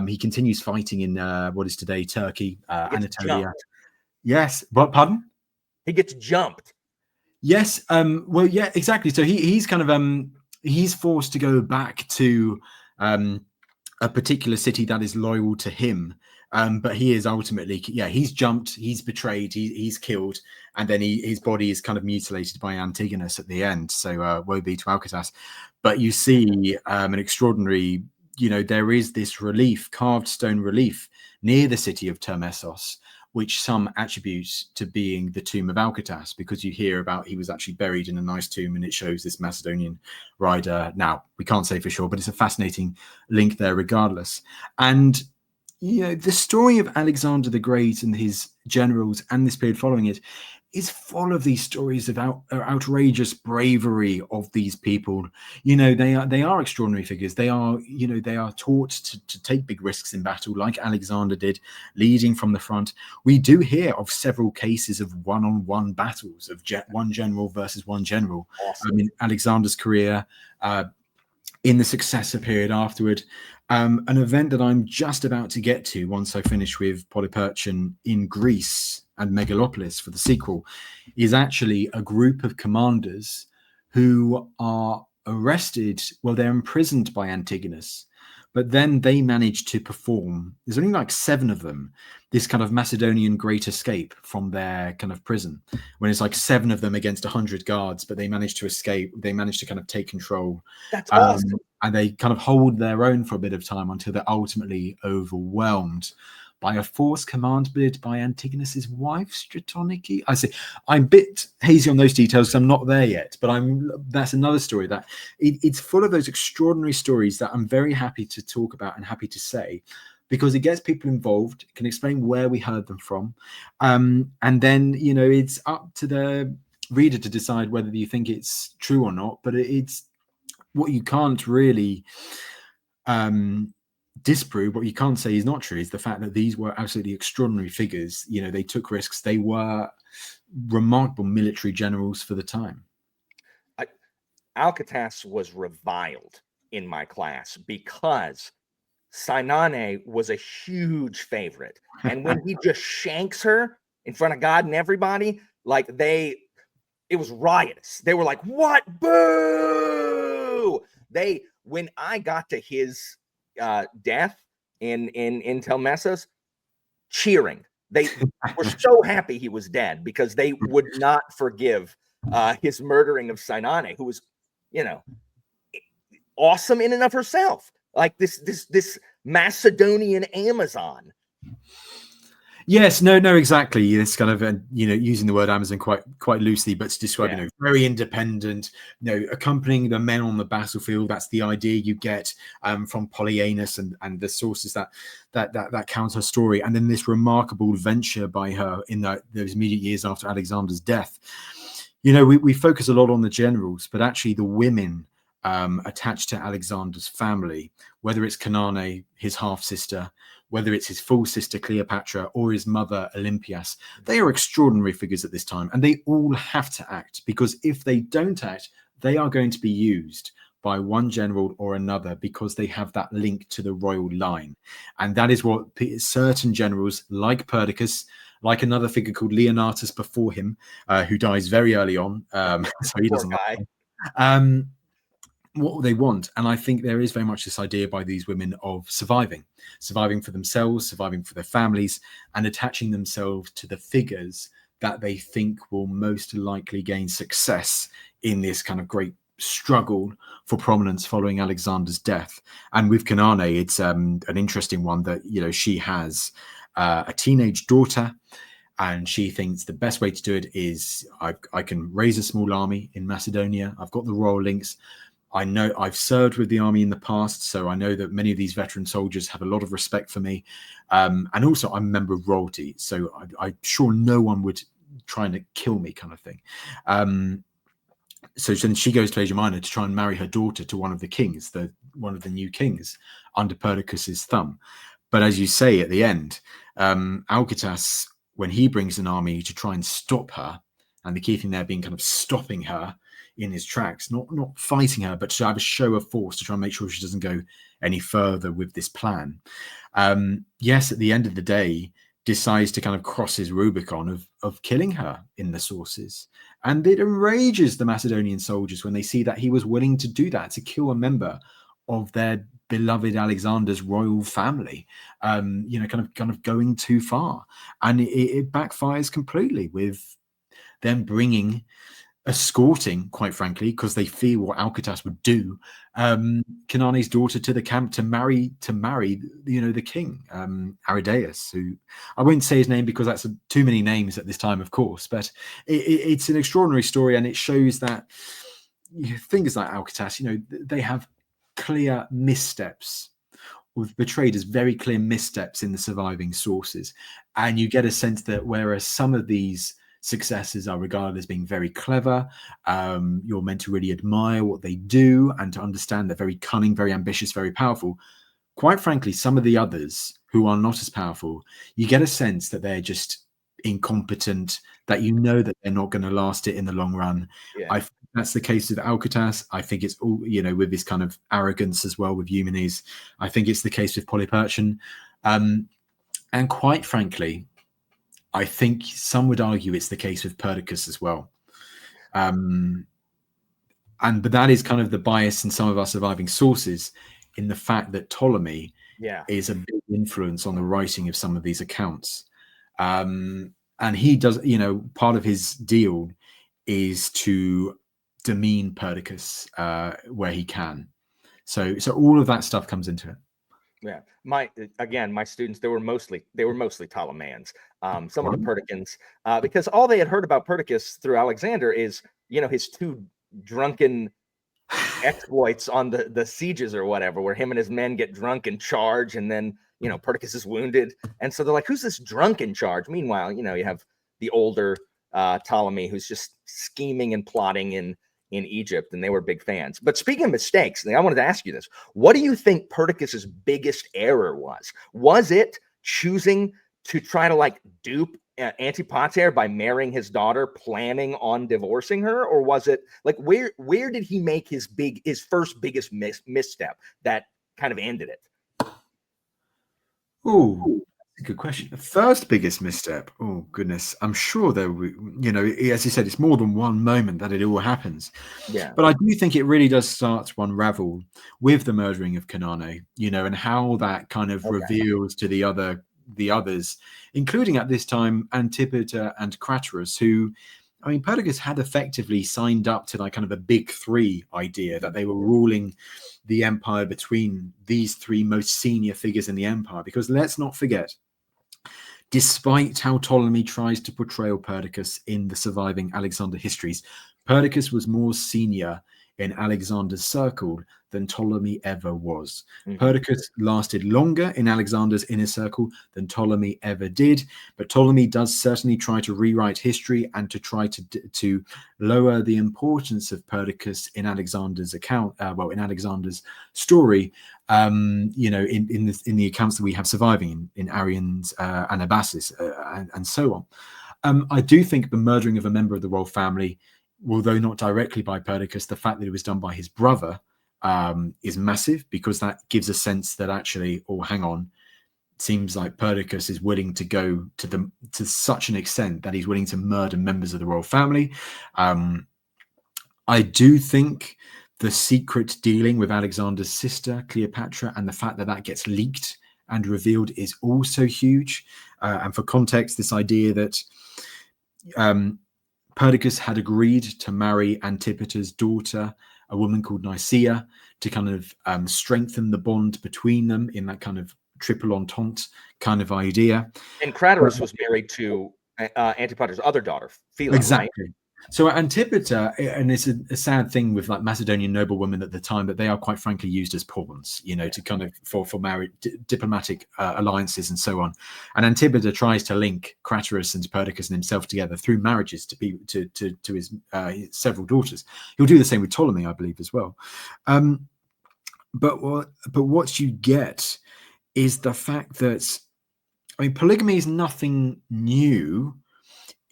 Speaker 2: he continues fighting in what is today Turkey, Anatolia.
Speaker 1: Jumped.
Speaker 2: Yes. But pardon?
Speaker 1: He gets jumped.
Speaker 2: Yes. Well, yeah, exactly. So he's kind of he's forced to go back to a particular city that is loyal to him, but he is ultimately, he's jumped, he's betrayed, he's killed, and then his body is kind of mutilated by Antigonus at the end. So woe be to Alcetas. But you see an extraordinary, there is this relief, carved stone relief near the city of Termessos, which some attribute to being the tomb of Alcetas, because you hear about he was actually buried in a nice tomb, and it shows this Macedonian rider. Now, we can't say for sure, but it's a fascinating link there regardless. And, the story of Alexander the Great and his generals and this period following it is full of these stories of outrageous bravery of these people. They are extraordinary figures. They are, they are taught to take big risks in battle, like Alexander did, leading from the front. We do hear of several cases of one-on-one battles of one general versus one general.
Speaker 1: Awesome.
Speaker 2: I mean, Alexander's career, in the successor period afterward, an event that I'm just about to get to once I finish with Polyperchon in Greece and Megalopolis for the sequel, is actually a group of commanders who are arrested. Well, they're imprisoned by Antigonus, but then they manage to perform. There's only like 7 of them. This kind of Macedonian great escape from their kind of prison, when it's like 7 of them against 100 guards, but they manage to escape. They manage to kind of take control.
Speaker 1: That's awesome.
Speaker 2: And they kind of hold their own for a bit of time until they're ultimately overwhelmed by a force commanded by Antigonus's wife, Stratonike. I say I'm a bit hazy on those details because I'm not there yet, but that's another story that it's full of those extraordinary stories that I'm very happy to talk about and happy to say, because it gets people involved, it can explain where we heard them from. And then, it's up to the reader to decide whether you think it's true or not, but it's what you can't really disprove, what you can't say is not true, is the fact that these were absolutely extraordinary figures. They took risks. They were remarkable military generals for the time.
Speaker 1: Alcetas was reviled in my class because Sinane was a huge favorite. And when he just shanks her in front of God and everybody, like it was riotous. They were like, what? Boo! When I got to his death in Telmessos, cheering. They were so happy he was dead, because they would not forgive his murdering of Sinane, who was, awesome in and of herself. like this Macedonian Amazon.
Speaker 2: Yes, no, exactly. It's kind of, using the word Amazon quite loosely, but to describe, very independent, accompanying the men on the battlefield. That's the idea you get from Polyaenus and the sources that count her story. And then this remarkable venture by her in those immediate years after Alexander's death. We focus a lot on the generals, but actually the women attached to Alexander's family, whether it's Cannae, his half-sister, whether it's his full sister Cleopatra or his mother Olympias, they are extraordinary figures at this time, and they all have to act, because if they don't act, they are going to be used by one general or another, because they have that link to the royal line. And that is what certain generals like Perdiccas, like another figure called Leonatus before him, who dies very early on, so he doesn't like what they want. And I think there is very much this idea by these women of surviving for themselves, surviving for their families, and attaching themselves to the figures that they think will most likely gain success in this kind of great struggle for prominence following Alexander's death. And with Cannae, it's an interesting one that, she has a teenage daughter, and she thinks the best way to do it is I can raise a small army in Macedonia. I've got the royal links. I know I've served with the army in the past, so I know that many of these veteran soldiers have a lot of respect for me. And also I'm a member of royalty, so I'm sure no one would try to kill me, kind of thing. So then she goes to Asia Minor to try and marry her daughter to one of the kings, one of the new kings under Perdiccas's thumb. But as you say at the end, Alcetas, when he brings an army to try and stop her, and the key thing there being kind of stopping her in his tracks, not fighting her, but to have a show of force to try and make sure she doesn't go any further with this plan. Yes, at the end of the day, decides to kind of cross his Rubicon of killing her in the sources. And it enrages the Macedonian soldiers when they see that he was willing to do that, to kill a member of their beloved Alexander's royal family, kind of going too far. And it backfires completely, with them escorting, quite frankly, because they fear what Alcetas would do, Cannae's daughter to the camp to marry the king, Aridaeus, who I won't say his name because that's too many names at this time, of course, but it's an extraordinary story, and it shows that figures like Alcetas, they have clear missteps, or portrayed as very clear missteps in the surviving sources, and you get a sense that whereas some of these successes are regarded as being very clever, you're meant to really admire what they do and to understand they're very cunning, very ambitious, very powerful. Quite frankly, some of the others who are not as powerful, you get a sense that they're just incompetent, that that they're not going to last it in the long run.
Speaker 1: Yeah.
Speaker 2: I think that's the case with Alcetas. I think it's all, with this kind of arrogance as well with Eumenes. I think it's the case with Polyperchon. And quite frankly, I think some would argue it's the case with Perdiccas as well. But that is kind of the bias in some of our surviving sources, in the fact that Ptolemy is a big influence on the writing of some of these accounts. And he does, part of his deal is to demean Perdiccas where he can. So all of that stuff comes into it.
Speaker 1: Yeah, my students, they were mostly Ptolemaians. Some of the Perdiccans, because all they had heard about Perdiccas through Alexander is his two drunken exploits on the sieges or whatever, where him and his men get drunk and charge, and then Perdiccas is wounded, and so they're like, who's this drunk in charge? Meanwhile, you have the older Ptolemy who's just scheming and plotting in Egypt, and they were big fans. But speaking of mistakes, I wanted to ask you this. What do you think Perdiccas's biggest error was? Was it choosing to try to dupe Antipater by marrying his daughter, planning on divorcing her? Or was it where did he make his first biggest misstep that kind of ended it?
Speaker 2: Oh, good question. The first biggest misstep. Oh goodness, I'm sure there. As you said, it's more than one moment that it all happens.
Speaker 1: Yeah.
Speaker 2: But I do think it really does start to unravel with the murdering of Cannae. And how that kind of reveals to the others, including at this time Antipater and Craterus, who I mean, Perdiccas had effectively signed up to like kind of a big three idea that they were ruling the empire between these three most senior figures in the empire. Because let's not forget, despite how Ptolemy tries to portray Perdiccas in the surviving Alexander histories, Perdiccas was more senior in Alexander's circle than Ptolemy ever was. Perdiccas lasted longer in Alexander's inner circle than Ptolemy ever did, but Ptolemy does certainly try to rewrite history and to try to lower the importance of Perdiccas in Alexander's account, in Alexander's story, in the accounts that we have surviving in Arrian's Anabasis and so on. I do think the murdering of a member of the royal family, although not directly by Perdiccas, the fact that it was done by his brother is massive, because that gives a sense that actually, hang on, seems like Perdiccas is willing to go to such an extent that he's willing to murder members of the royal family. I do think the secret dealing with Alexander's sister Cleopatra and the fact that that gets leaked and revealed is also huge. And for context, this idea that Perdiccas had agreed to marry Antipater's daughter, a woman called Nicaea, to kind of strengthen the bond between them in that kind of triple entente kind of idea.
Speaker 1: And Craterus was married to Antipater's other daughter, Phila,
Speaker 2: exactly.
Speaker 1: Right?
Speaker 2: So Antipater, and it's a sad thing with like Macedonian noblewomen at the time, that they are quite frankly used as pawns, to kind of for marriage, diplomatic alliances and so on. And Antipater tries to link Craterus and Perdiccas and himself together through marriages to his several daughters. He'll do the same with Ptolemy, I believe, as well. But what you get is the fact that, I mean, polygamy is nothing new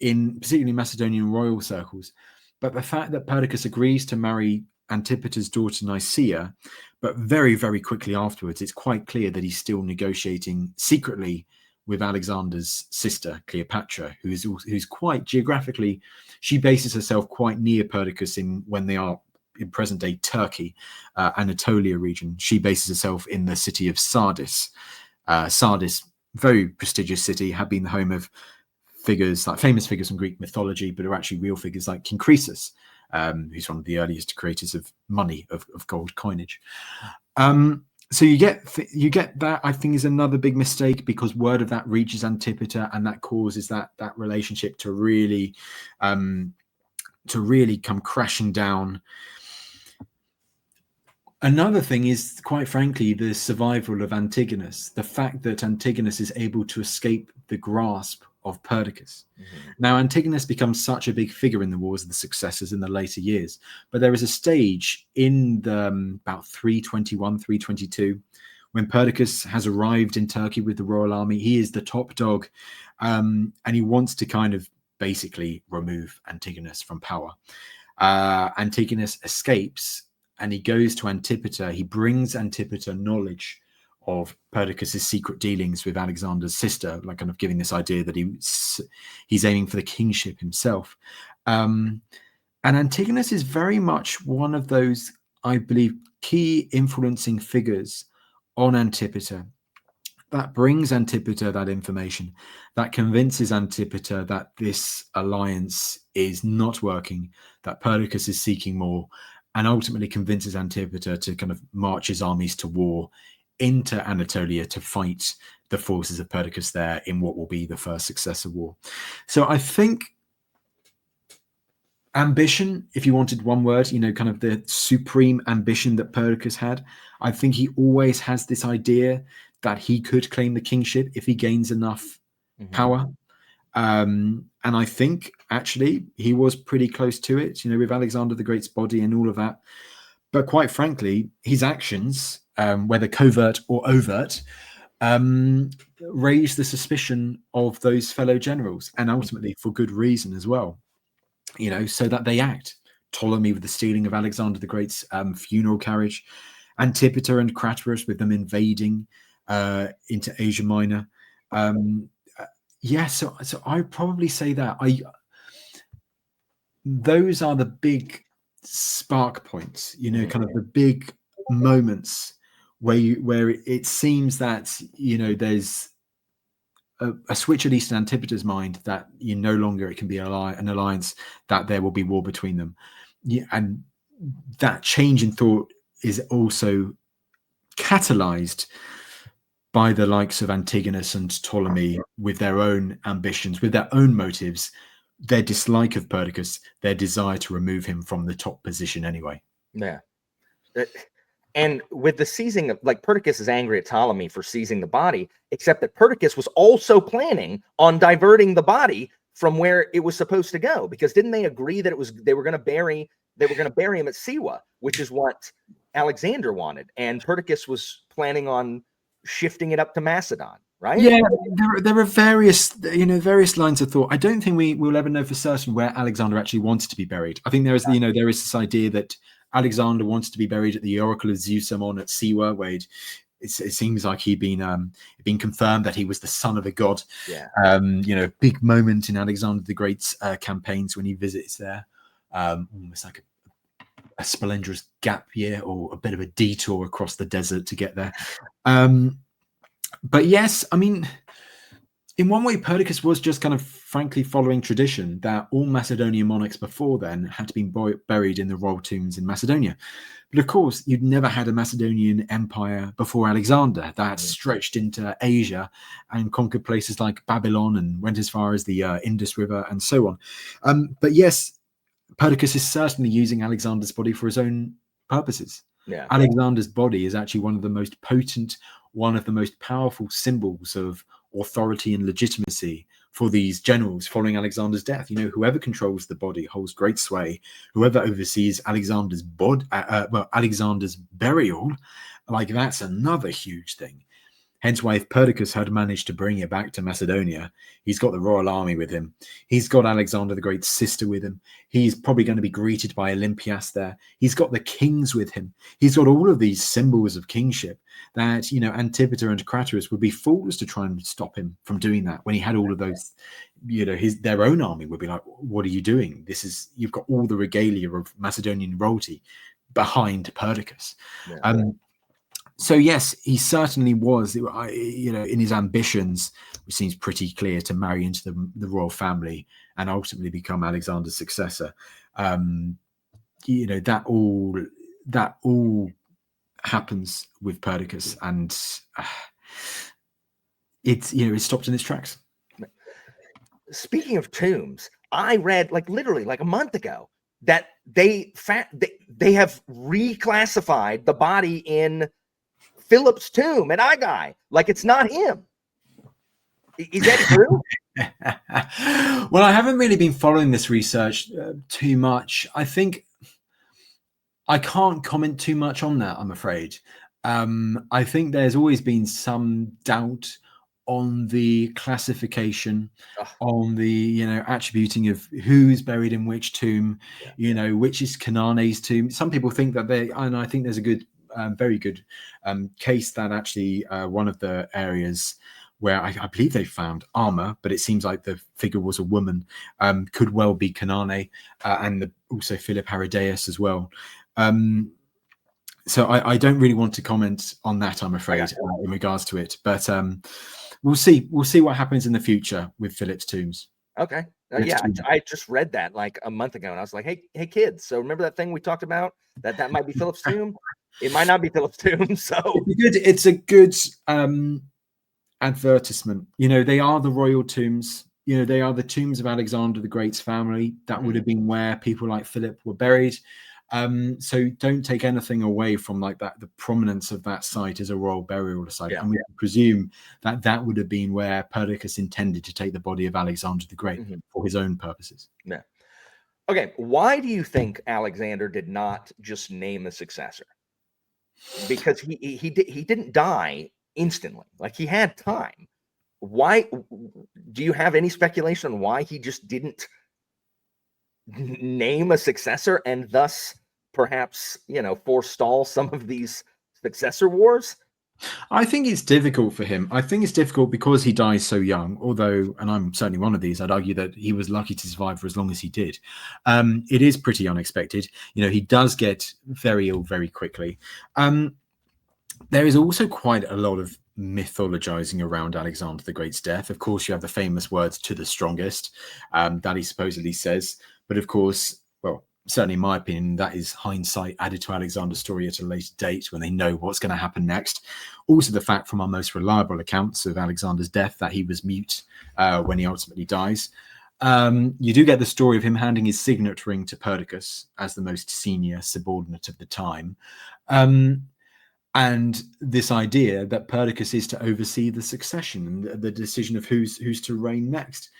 Speaker 2: in particularly Macedonian royal circles, but the fact that Perdiccas agrees to marry Antipater's daughter Nicaea, but very, very quickly afterwards, it's quite clear that he's still negotiating secretly with Alexander's sister Cleopatra, who's quite geographically, she bases herself quite near Perdiccas when they are in present-day Turkey, Anatolia region. She bases herself in the city of Sardis. Sardis, very prestigious city, had been the home of figures, like famous figures from Greek mythology, but are actually real figures like King Croesus, who's one of the earliest creators of money, of gold coinage. So you get that, I think, is another big mistake, because word of that reaches Antipater, and that causes that relationship to really come crashing down. Another thing is, quite frankly, the survival of Antigonus, the fact that Antigonus is able to escape the grasp of Perdiccas. Now, Antigonus becomes such a big figure in the Wars of the Successors in the later years, but there is a stage in the about 321, 322, when Perdiccas has arrived in Turkey with the royal army. He is the top dog, and he wants to kind of basically remove Antigonus from power. Antigonus escapes, and he goes to Antipater. He brings Antipater knowledge of Perdiccas' secret dealings with Alexander's sister, like kind of giving this idea that he's aiming for the kingship himself. And Antigonus is very much one of those, I believe, key influencing figures on Antipater, that brings Antipater that information, that convinces Antipater that this alliance is not working, that Perdiccas is seeking more, and ultimately convinces Antipater to kind of march his armies to war into Anatolia to fight the forces of Perdiccas there in what will be the first successor war. So I think ambition, if you wanted one word, kind of the supreme ambition that Perdiccas had, I think he always has this idea that he could claim the kingship if he gains enough power. And I think actually he was pretty close to it, with Alexander the Great's body and all of that. But quite frankly, his actions, whether covert or overt, raised the suspicion of those fellow generals, and ultimately for good reason as well, so that they act. Ptolemy with the stealing of Alexander the Great's funeral carriage, Antipater and Craterus with them invading into Asia Minor. So I'd probably say that those are the big spark points, kind of the big moments where it seems that there's a switch, at least in Antipater's mind, that no longer it can be an alliance, that there will be war between them. Yeah, and that change in thought is also catalyzed by the likes of Antigonus and Ptolemy, with their own ambitions, with their own motives, their dislike of Perdiccas, their desire to remove him from the top position anyway.
Speaker 1: Yeah. And with the seizing of, like, Perdiccas is angry at Ptolemy for seizing the body, except that Perdiccas was also planning on diverting the body from where it was supposed to go, because didn't they agree that they were going to bury him at Siwa, which is what Alexander wanted, and Perdiccas was planning on shifting it up to Macedon, right?
Speaker 2: Yeah, there are various lines of thought. I don't think we'll ever know for certain where Alexander actually wanted to be buried. I think there is this idea that Alexander wanted to be buried at the Oracle of Zeus Amon at Siwa, where it seems like he'd been confirmed that he was the son of a god.
Speaker 1: Yeah.
Speaker 2: Big moment in Alexander the Great's campaigns when he visits there, almost like a Spelundra's gap year, or a bit of a detour across the desert to get there. But yes, I mean, in one way, Perdiccas was just kind of frankly following tradition, that all Macedonian monarchs before then had to be buried in the royal tombs in Macedonia. But of course, you'd never had a Macedonian empire before Alexander that stretched into Asia and conquered places like Babylon and went as far as the Indus River and so on. But yes, Perdiccas is certainly using Alexander's body for his own purposes.
Speaker 1: Yeah.
Speaker 2: Alexander's body is actually one of the most potent, one of the most powerful symbols of authority and legitimacy for these generals following Alexander's death. Whoever controls the body holds great sway. Whoever oversees Alexander's Alexander's burial, like, that's another huge thing. Hence why, if Perdiccas had managed to bring it back to Macedonia, he's got the royal army with him. He's got Alexander the Great's sister with him. He's probably going to be greeted by Olympias there. He's got the kings with him. He's got all of these symbols of kingship that, Antipater and Craterus would be fools to try and stop him from doing that, when he had all of those, their own army would be like, what are you doing? You've got all the regalia of Macedonian royalty behind Perdiccas.
Speaker 1: Yeah.
Speaker 2: So yes, he certainly was, in his ambitions, which seems pretty clear, to marry into the royal family and ultimately become Alexander's successor. That all happens with Perdiccas, and it's stopped in its tracks.
Speaker 1: Speaking of tombs, I read, literally a month ago, that they have reclassified the body in Philip's tomb at Aigai, like it's not him. Is that true?
Speaker 2: Well, I haven't really been following this research too much. I think I can't comment too much on that, I'm afraid. I think there's always been some doubt on the classification, on the attributing of who's buried in which tomb, which is Canane's tomb. Some people think that and I think there's a very good case that actually one of the areas where I believe they found armor, but it seems like the figure was a woman, could well be Canane, and also Philip Aridaeus as well. So I don't really want to comment on that, I'm afraid, in regards to it. But we'll see what happens in the future with Philip's tombs.
Speaker 1: Okay. I just read that a month ago, and I was like, hey kids, so remember that thing we talked about, that might be Philip's tomb? It might not be Philip's tomb. So
Speaker 2: it's a good advertisement. They are the royal tombs. They are the tombs of Alexander the Great's family. That would have been where people like Philip were buried. So don't take anything away from the prominence of that site as a royal burial site. And we presume that would have been where Perdiccas intended to take the body of Alexander the Great for his own purposes.
Speaker 1: Yeah. Okay. Why do you think Alexander did not just name a successor? Because he didn't die instantly. He had time. Why? Do you have any speculation on why he just didn't name a successor and thus perhaps forestall some of these successor wars?
Speaker 2: I think it's difficult for him. I think it's difficult because he dies so young, although, and I'm certainly one of these, I'd argue that he was lucky to survive for as long as he did. It is pretty unexpected. He does get very ill very quickly. There is also quite a lot of mythologizing around Alexander the Great's death. Of course, you have the famous words "to the strongest" that he supposedly says. But of course, well, certainly in my opinion, that is hindsight added to Alexander's story at a later date when they know what's going to happen next. Also, the fact from our most reliable accounts of Alexander's death that he was mute when he ultimately dies. You do get the story of him handing his signet ring to Perdiccas as the most senior subordinate of the time. And this idea that Perdiccas is to oversee the succession and the decision of who's to reign next.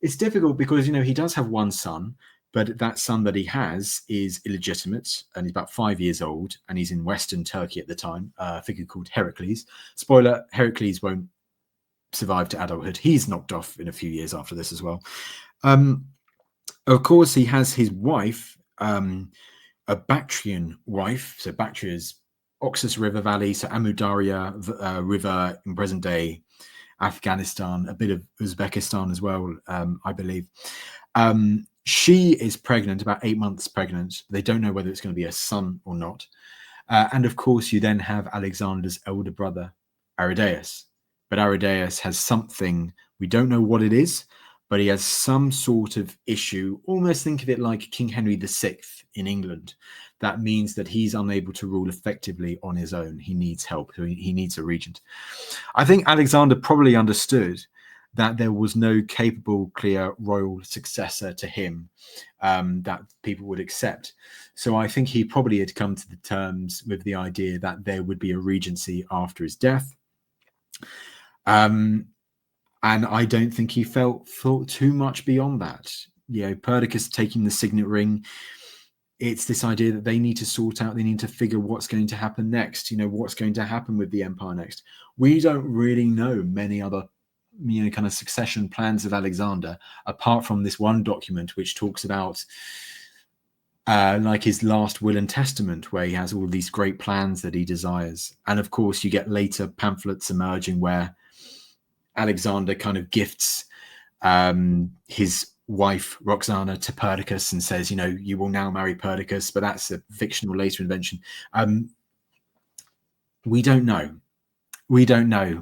Speaker 2: It's difficult because, he does have one son, but that son that he has is illegitimate and he's about 5 years old and he's in Western Turkey at the time, a figure called Heracles. Spoiler, Heracles won't survive to adulthood. He's knocked off in a few years after this as well. Of course, he has his wife, a Bactrian wife. So Bactria is Oxus River Valley, so Amu Darya River in present-day Afghanistan, a bit of Uzbekistan as well, I believe. She is pregnant, about 8 months pregnant. They don't know whether it's going to be a son or not. And of course, you then have Alexander's elder brother, Aridaeus. But Aridaeus has something, we don't know what it is, but he has some sort of issue. Almost think of it like King Henry VI in England. That means that he's unable to rule effectively on his own. He needs help. He needs a regent. I think Alexander probably understood that there was no capable, clear royal successor to him that people would accept. So I think he probably had come to the terms with the idea that there would be a regency after his death. And I don't think he thought too much beyond that. Perdiccas taking the signet ring, it's this idea that they need to sort out, they need to figure what's going to happen next, what's going to happen with the empire next. We don't really know many other, kind of succession plans of Alexander, apart from this one document which talks about like his last will and testament, where he has all these great plans that he desires. And of course, you get later pamphlets emerging where Alexander kind of gifts his wife Roxana to Perdiccas and says, you will now marry Perdiccas, but that's a fictional later invention. We don't know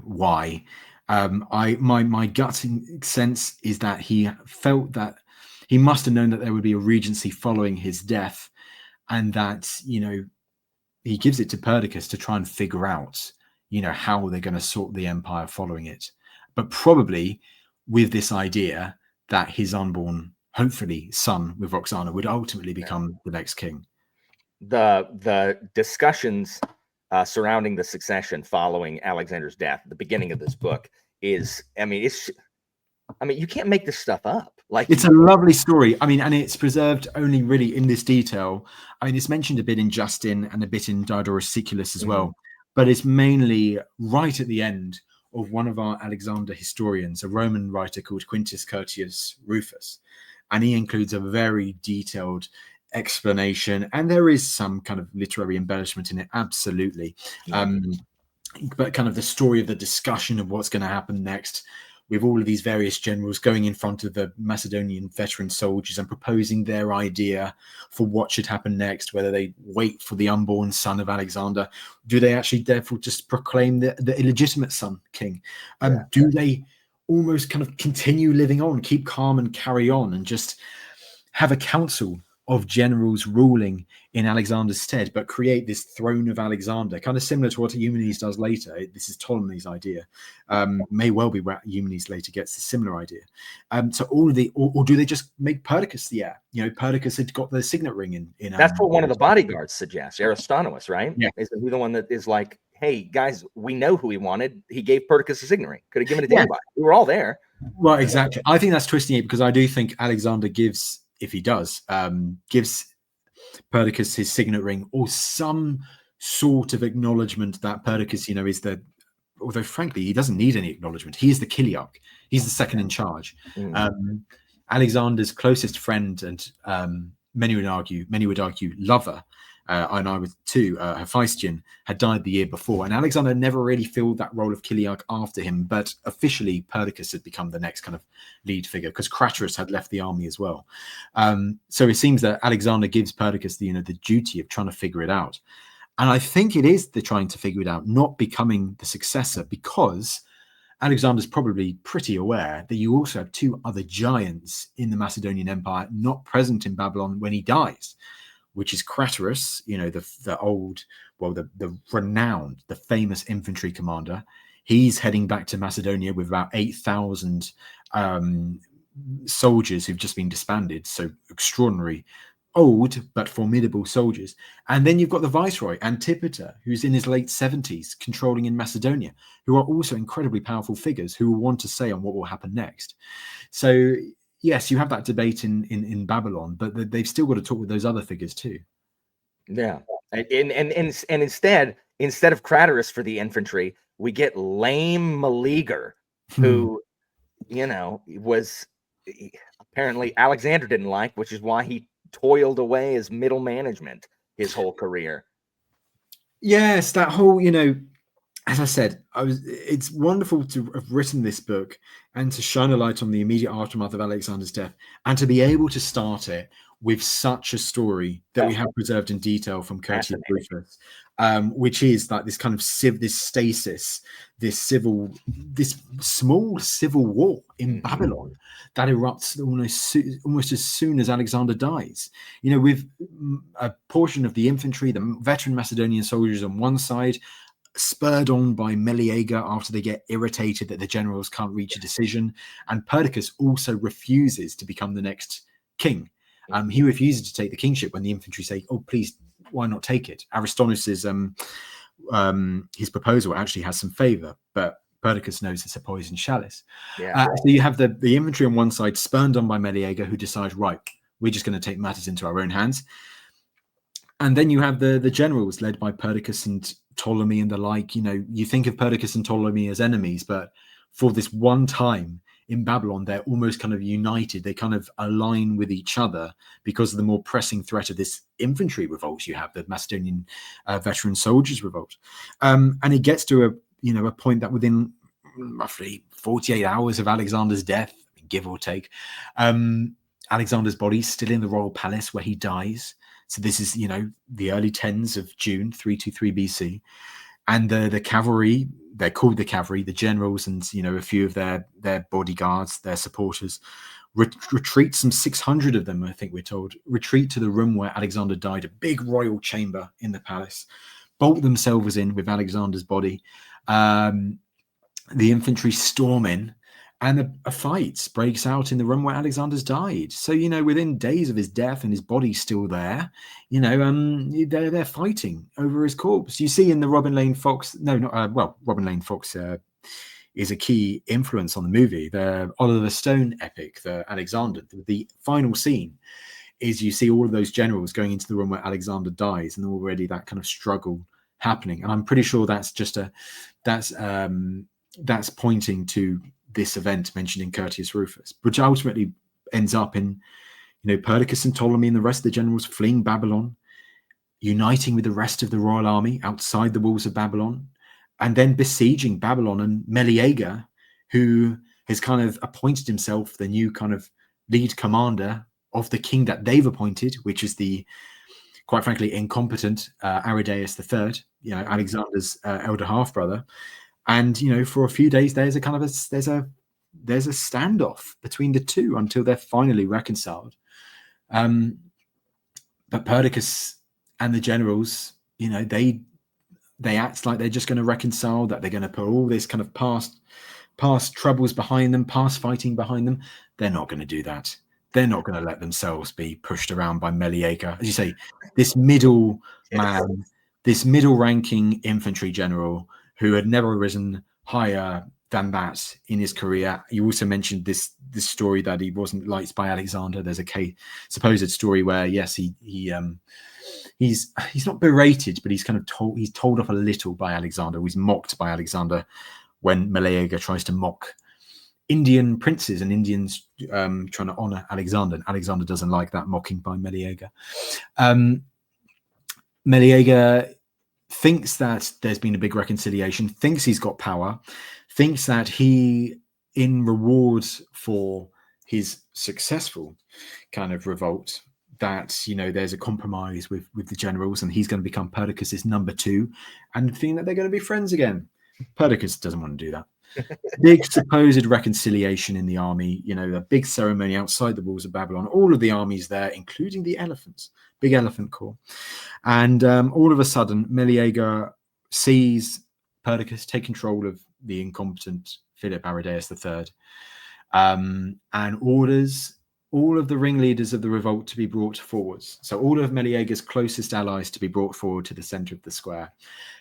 Speaker 2: why. My gut sense is that he felt that he must have known that there would be a regency following his death, and that he gives it to Perdiccas to try and figure out how they're going to sort the empire following it, but probably with this idea that his unborn, hopefully, son with Roxana would ultimately become the next king.
Speaker 1: The discussions surrounding the succession following Alexander's death, the beginning of this book, is, you can't make this stuff up. Like,
Speaker 2: it's a lovely story. And it's preserved only really in this detail. It's mentioned a bit in Justin and a bit in Diadochi Siculus as well, but it's mainly right at the end of one of our Alexander historians, a Roman writer called Quintus Curtius Rufus. And he includes a very detailed explanation, and there is some kind of literary embellishment in it, absolutely. But kind of the story of the discussion of what's going to happen next, with all of these various generals going in front of the Macedonian veteran soldiers and proposing their idea for what should happen next, whether they wait for the unborn son of Alexander, do they actually therefore just proclaim the illegitimate son king? Do they almost kind of continue living on, keep calm and carry on, and just have a council of generals ruling in Alexander's stead, but create this throne of Alexander, kind of similar to what Eumenes does later? This is Ptolemy's idea. May well be where Eumenes later gets a similar idea. So all of or do they just make Perdiccas the heir? Perdiccas had got the signet ring in.
Speaker 1: That's what one of the bodyguards suggests, Aristonomus, right?
Speaker 2: Yeah.
Speaker 1: Isn't he the one that is like, hey, guys, we know who he wanted. He gave Perdiccas a signet ring. Could have given it to anybody. We were all there.
Speaker 2: Well, exactly. I think that's twisting it, because I do think Alexander gives, if he does, gives Perdiccas his signet ring, or some sort of acknowledgement that Perdiccas, is although frankly, he doesn't need any acknowledgement. He is the Kiliarch. He's the second in charge. Alexander's closest friend and many would argue lover, and I was too, Hephaestion, had died the year before, and Alexander never really filled that role of Kiliarch after him, but officially Perdiccas had become the next kind of lead figure, because Craterus had left the army as well. So it seems that Alexander gives Perdiccas the duty of trying to figure it out. And I think it is they're trying to figure it out, not becoming the successor, because Alexander's probably pretty aware that you also have two other giants in the Macedonian Empire not present in Babylon when he dies, which is Craterus, the old, the renowned, the famous infantry commander. He's heading back to Macedonia with about 8,000 soldiers who've just been disbanded. So extraordinary, old but formidable soldiers. And then you've got the viceroy, Antipater, who's in his late 70s, controlling in Macedonia, who are also incredibly powerful figures who will want to say on what will happen next. So yes, you have that debate in Babylon, but they've still got to talk with those other figures too.
Speaker 1: Yeah, and instead of Craterus for the infantry, we get lame Meleager, who was apparently Alexander didn't like, which is why he toiled away as middle management his whole career.
Speaker 2: Yes, that whole, as I said, it's wonderful to have written this book and to shine a light on the immediate aftermath of Alexander's death, and to be able to start it with such a story that we have preserved in detail from Curtius Rufus, which is like this kind of this stasis, this small civil war in Babylon that erupts almost as soon as Alexander dies. With a portion of the infantry, the veteran Macedonian soldiers on one side, spurred on by Meleager after they get irritated that the generals can't reach a decision, and Perdiccas also refuses to become the next king. He refuses to take the kingship when the infantry say, "Oh, please, why not take it?" Aristonus's his proposal actually has some favor, but Perdiccas knows it's a poison chalice. So you have the infantry on one side, spurned on by Meleager, who decides, right, we're just going to take matters into our own hands. And then you have the generals led by Perdiccas and Ptolemy and the like. You think of Perdiccas and Ptolemy as enemies, but for this one time in Babylon, they're almost kind of united. They kind of align with each other because of the more pressing threat of this infantry revolt you have, the Macedonian veteran soldiers revolt. And it gets to a point that within roughly 48 hours of Alexander's death, give or take, Alexander's body's still in the royal palace where he dies. So this is, the early 10s of June, 323 BC. And the cavalry, they're called the cavalry, the generals and, a few of their bodyguards, their supporters, retreat, some 600 of them, I think we're told, retreat to the room where Alexander died, a big royal chamber in the palace, bolt themselves in with Alexander's body. The infantry storm in, and a fight breaks out in the room where Alexander's died. So, within days of his death and his body's still there, they're fighting over his corpse. You see in the Robin Lane Fox, Robin Lane Fox is a key influence on the movie. The Oliver Stone epic, the Alexander, the final scene is you see all of those generals going into the room where Alexander dies, and already that kind of struggle happening. And I'm pretty sure that's just that's pointing to this event mentioned in Curtius Rufus, which ultimately ends up in, Perdiccas and Ptolemy and the rest of the generals fleeing Babylon, uniting with the rest of the royal army outside the walls of Babylon, and then besieging Babylon. And Meleager, who has kind of appointed himself the new kind of lead commander of the king that they've appointed, which is the, quite frankly, incompetent Aridaeus III, Alexander's elder half-brother. And for a few days there's a kind of there's a standoff between the two until they're finally reconciled. But Perdiccas and the generals, they act like they're just going to reconcile, that they're going to put all this kind of past troubles behind them, past fighting behind them. They're not going to do that. They're not going to let themselves be pushed around by Meleager, as you say, this middle man, this middle-ranking infantry general who had never risen higher than that in his career. You also mentioned this story that he wasn't liked by Alexander. There's a supposed story where, yes, he's not berated, but he's kind of told off a little by Alexander. He's mocked by Alexander when Meleager tries to mock Indian princes and Indians trying to honor Alexander. And Alexander doesn't like that mocking by Meleager. Meleager thinks that there's been a big reconciliation, thinks he's got power, thinks that he, in reward for his successful kind of revolt, that there's a compromise with the generals, and he's going to become Perdiccas' number 2, and thinking that they're going to be friends again. Perdiccas doesn't want to do that. Big supposed reconciliation in the army, a big ceremony outside the walls of Babylon. All of the armies there, including the elephants, big elephant corps. And all of a sudden, Meleager sees Perdiccas take control of the incompetent Philip Aridaeus III, and orders all of the ringleaders of the revolt to be brought forwards. So all of Meleager's closest allies to be brought forward to the center of the square.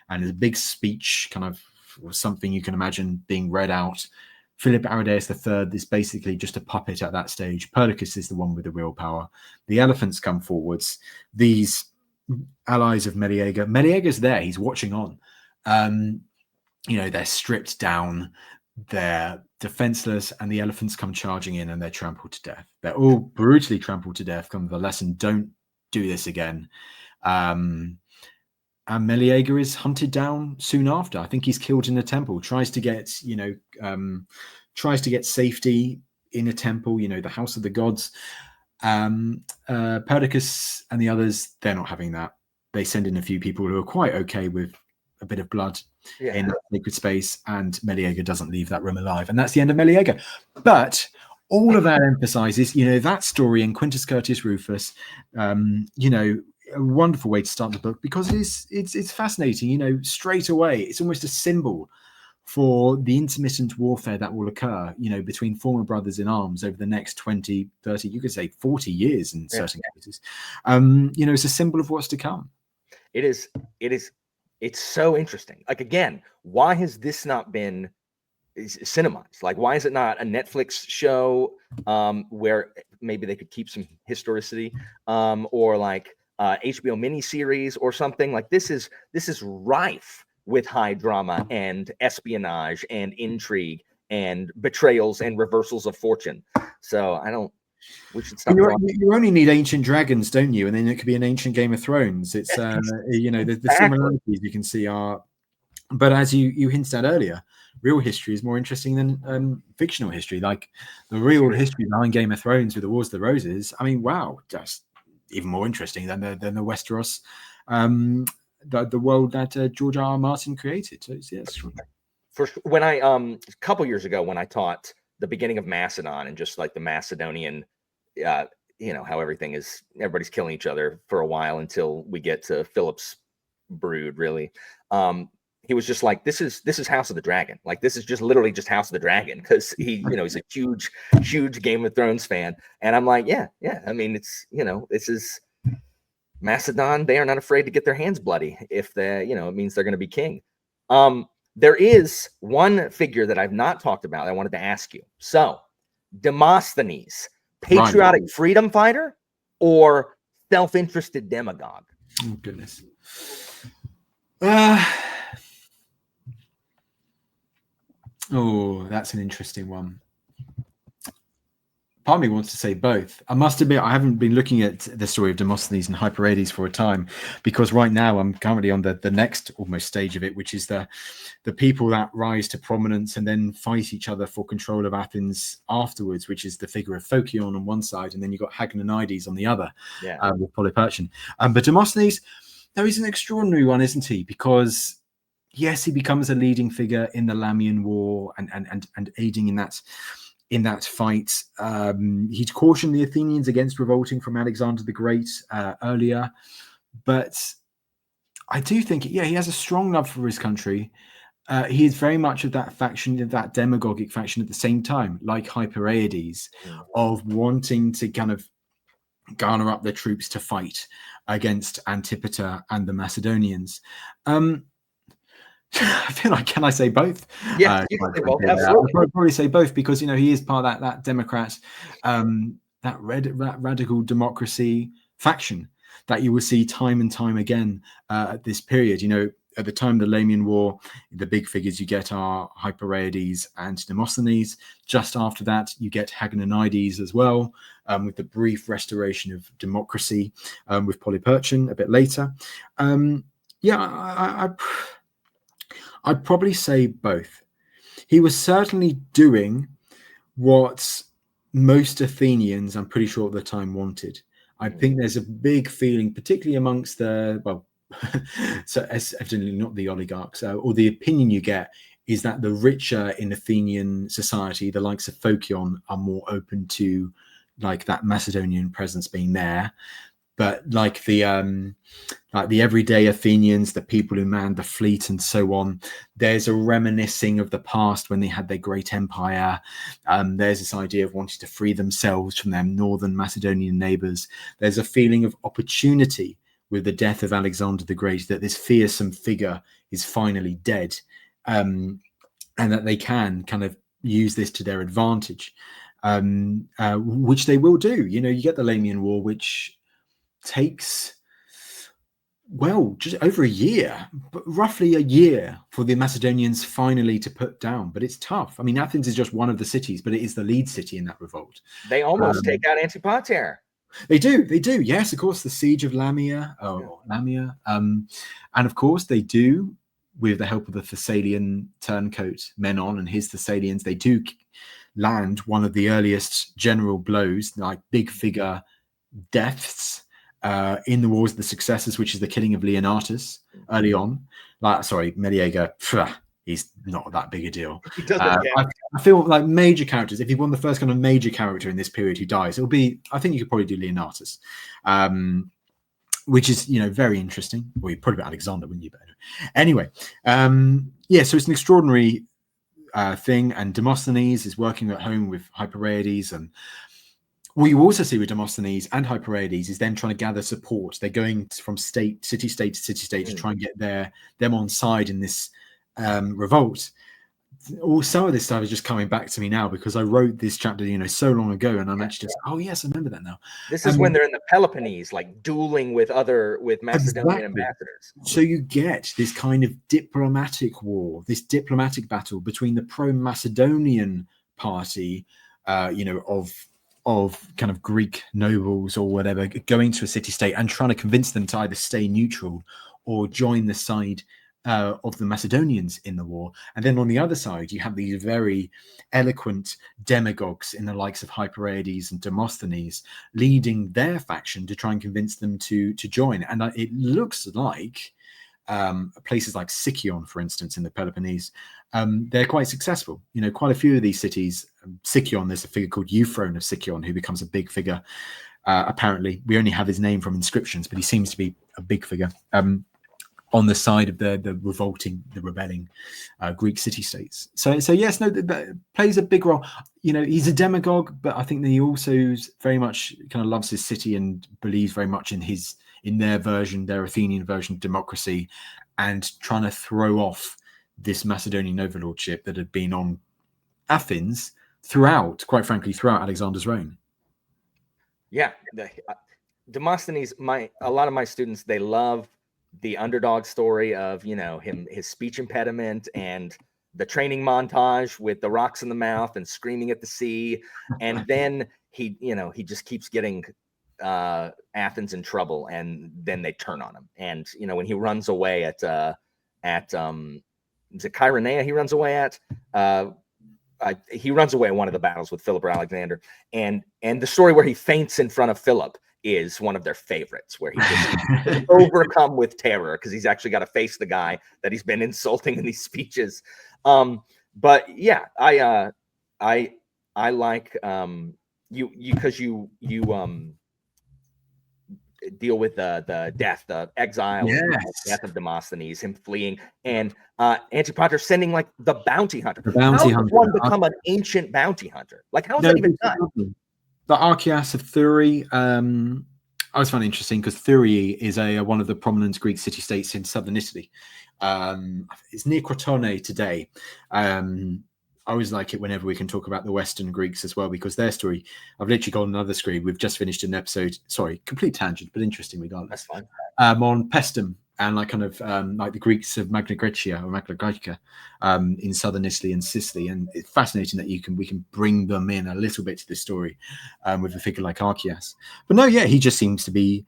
Speaker 2: And there's a big speech, kind of something you can imagine being read out. Philip Aridaeus III is basically just a puppet at that stage. Perdiccas is the one with the real power. The elephants come forwards. These allies of Meleager. Meleager's there. He's watching on. They're stripped down. They're defenseless, and the elephants come charging in, and they're trampled to death. They're all brutally trampled to death. Come the lesson: don't do this again. And Meleager is hunted down soon after. I think he's killed in a temple. Tries to get safety in a temple. The house of the gods. Perdiccas and the others, they're not having that. They send in a few people who are quite okay with a bit of blood in that sacred space, and Meleager doesn't leave that room alive, and that's the end of Meleager. But all of that emphasizes, that story in Quintus Curtius Rufus, a wonderful way to start the book, because it's fascinating. Straight away, it's almost a symbol for the intermittent warfare that will occur, between former brothers in arms over the next 20, 30, you could say 40 years in certain cases. It's a symbol of what's to come.
Speaker 1: It is. It's so interesting. Like, again, why has this not been cinemized? Like, why is it not a Netflix show where maybe they could keep some historicity, or like HBO miniseries or something? Like, this is rife with high drama and espionage and intrigue and betrayals and reversals of fortune. So we should stop.
Speaker 2: You only need ancient dragons, don't you? And then it could be an ancient Game of Thrones. It's the similarities you can see are, but as you hinted at earlier, real history is more interesting than fictional history. Like the real history behind Game of Thrones with the Wars of the Roses. I mean, wow, that's even more interesting than the Westeros, the world that George R. R. Martin created. So it's
Speaker 1: when I a couple years ago when I taught the beginning of Macedon and just like the Macedonian, how everybody's killing each other for a while until we get to Philip's brood, really. He was just like, this is House of the Dragon. Like, this is just literally just House of the Dragon, because he's a huge Game of Thrones fan. And I'm like, yeah. I mean, it's, this is Macedon. They are not afraid to get their hands bloody if it means they're going to be king. There is one figure that I've not talked about. I wanted to ask you. So, Demosthenes, patriotic freedom fighter or self-interested demagogue?
Speaker 2: Oh, goodness. That's an interesting one. Part of me wants to say both. I must admit, I haven't been looking at the story of Demosthenes and Hypereides for a time, because right now I'm currently on the next almost stage of it, which is the people that rise to prominence and then fight each other for control of Athens afterwards, which is the figure of Phocion on one side, and then you've got Hagnonides on the other, with Polyperchon. But Demosthenes, no, he's an extraordinary one, isn't he? Because yes, he becomes a leading figure in the Lamian War and aiding in that fight. He'd cautioned the Athenians against revolting from Alexander the Great earlier, but I do think, he has a strong love for his country. He is very much of that faction, of that demagogic faction at the same time, like Hypereides, of wanting to kind of garner up the troops to fight against Antipater and the Macedonians. I feel like, can I say both?
Speaker 1: Yeah, you can say both. Absolutely.
Speaker 2: I'd probably say both, because he is part of that Democrat, that radical democracy faction that you will see time and time again at this period. At the time of the Lamian War, the big figures you get are Hypereides and Demosthenes. Just after that, you get Hagnonides as well, with the brief restoration of democracy with Polyperchon a bit later. I'd probably say both. He was certainly doing what most Athenians, I'm pretty sure at the time, wanted. I think there's a big feeling, particularly amongst the, well, so evidently not the oligarchs, or the opinion you get is that the richer in Athenian society, the likes of Phocion, are more open to like that Macedonian presence being there. But like the everyday Athenians, the people who manned the fleet and so on, there's a reminiscing of the past when they had their great empire. There's this idea of wanting to free themselves from their northern Macedonian neighbors. There's a feeling of opportunity with the death of Alexander the Great, that this fearsome figure is finally dead, and that they can kind of use this to their advantage, which they will do. You know, you get the Lamian War, which takes, well, just over a year, but roughly a year for the Macedonians finally to put down. But it's tough. I mean, Athens is just one of the cities, but it is the lead city in that revolt.
Speaker 1: They almost take out Antipater.
Speaker 2: They do. Yes, of course, the siege of Lamia, and of course they do, with the help of the Thessalian turncoat Menon and his Thessalians, they do land one of the earliest general blows, like big figure deaths in the Wars of the Successors, which is the killing of Leonatus early on. Meleager, he's not that big a deal. I feel like major characters, if you want the first kind of major character in this period who dies, it'll be, I think you could probably do Leonatus, which is, you know, very interesting. Well, you'd probably be Alexander, wouldn't you? But anyway, so it's an extraordinary thing. And Demosthenes is working at home with Hypereides, and what you also see with Demosthenes and Hypereides is them trying to gather support. They're going from city-state to city-state to try and get them on side in this revolt. Some of this stuff is just coming back to me now because I wrote this chapter, you know, so long ago, and I'm actually just, oh yes, I remember that now.
Speaker 1: This is when they're in the Peloponnese, like dueling with Macedonian ambassadors. So
Speaker 2: you get this kind of diplomatic war, this diplomatic battle between the pro-Macedonian party, of kind of Greek nobles or whatever, going to a city-state and trying to convince them to either stay neutral or join the side of the Macedonians in the war. And then on the other side, you have these very eloquent demagogues in the likes of Hypereides and Demosthenes leading their faction to try and convince them to join. And it looks like places like Sicyon, for instance, in the Peloponnese, they're quite successful. You know, quite a few of these cities, Sicyon, there's a figure called Euphrone of Sicyon who becomes a big figure. Apparently, we only have his name from inscriptions, but he seems to be a big figure on the side of the rebelling Greek city-states. So yes, that plays a big role. You know, he's a demagogue, but I think that he also very much kind of loves his city and believes very much in their version, their Athenian version of democracy, and trying to throw off this Macedonian overlordship that had been on Athens throughout Alexander's reign.
Speaker 1: Yeah, Demosthenes. A lot of my students, they love the underdog story of, you know, his speech impediment and the training montage with the rocks in the mouth and screaming at the sea, and then he just keeps getting Athens in trouble, and then they turn on him. And you know, when he runs away at is it Chaeronea he runs away at? He runs away in one of the battles with Philip or Alexander, and the story where he faints in front of Philip is one of their favorites, where he's just overcome with terror because he's actually got to face the guy that he's been insulting in these speeches. But yeah, I like you because you deal with the death, the exile, death of Demosthenes, him fleeing, and Antipater sending like the bounty hunter. How does one become an ancient bounty hunter? Like, how is that even done?
Speaker 2: The Archias of Thurii, I always find it interesting because Thurii is one of the prominent Greek city-states in southern Italy. It's near Crotone today. I always like it whenever we can talk about the Western Greeks as well, because their story, I've literally got another screen. We've just finished an episode, sorry, complete tangent, but interesting regardless.
Speaker 1: That's fine.
Speaker 2: On Paestum and like kind of like the Greeks of Magna Graecia or Magna Graecia in southern Italy and Sicily. And it's fascinating that we can bring them in a little bit to this story with a figure like Archias. But no, he just seems to be,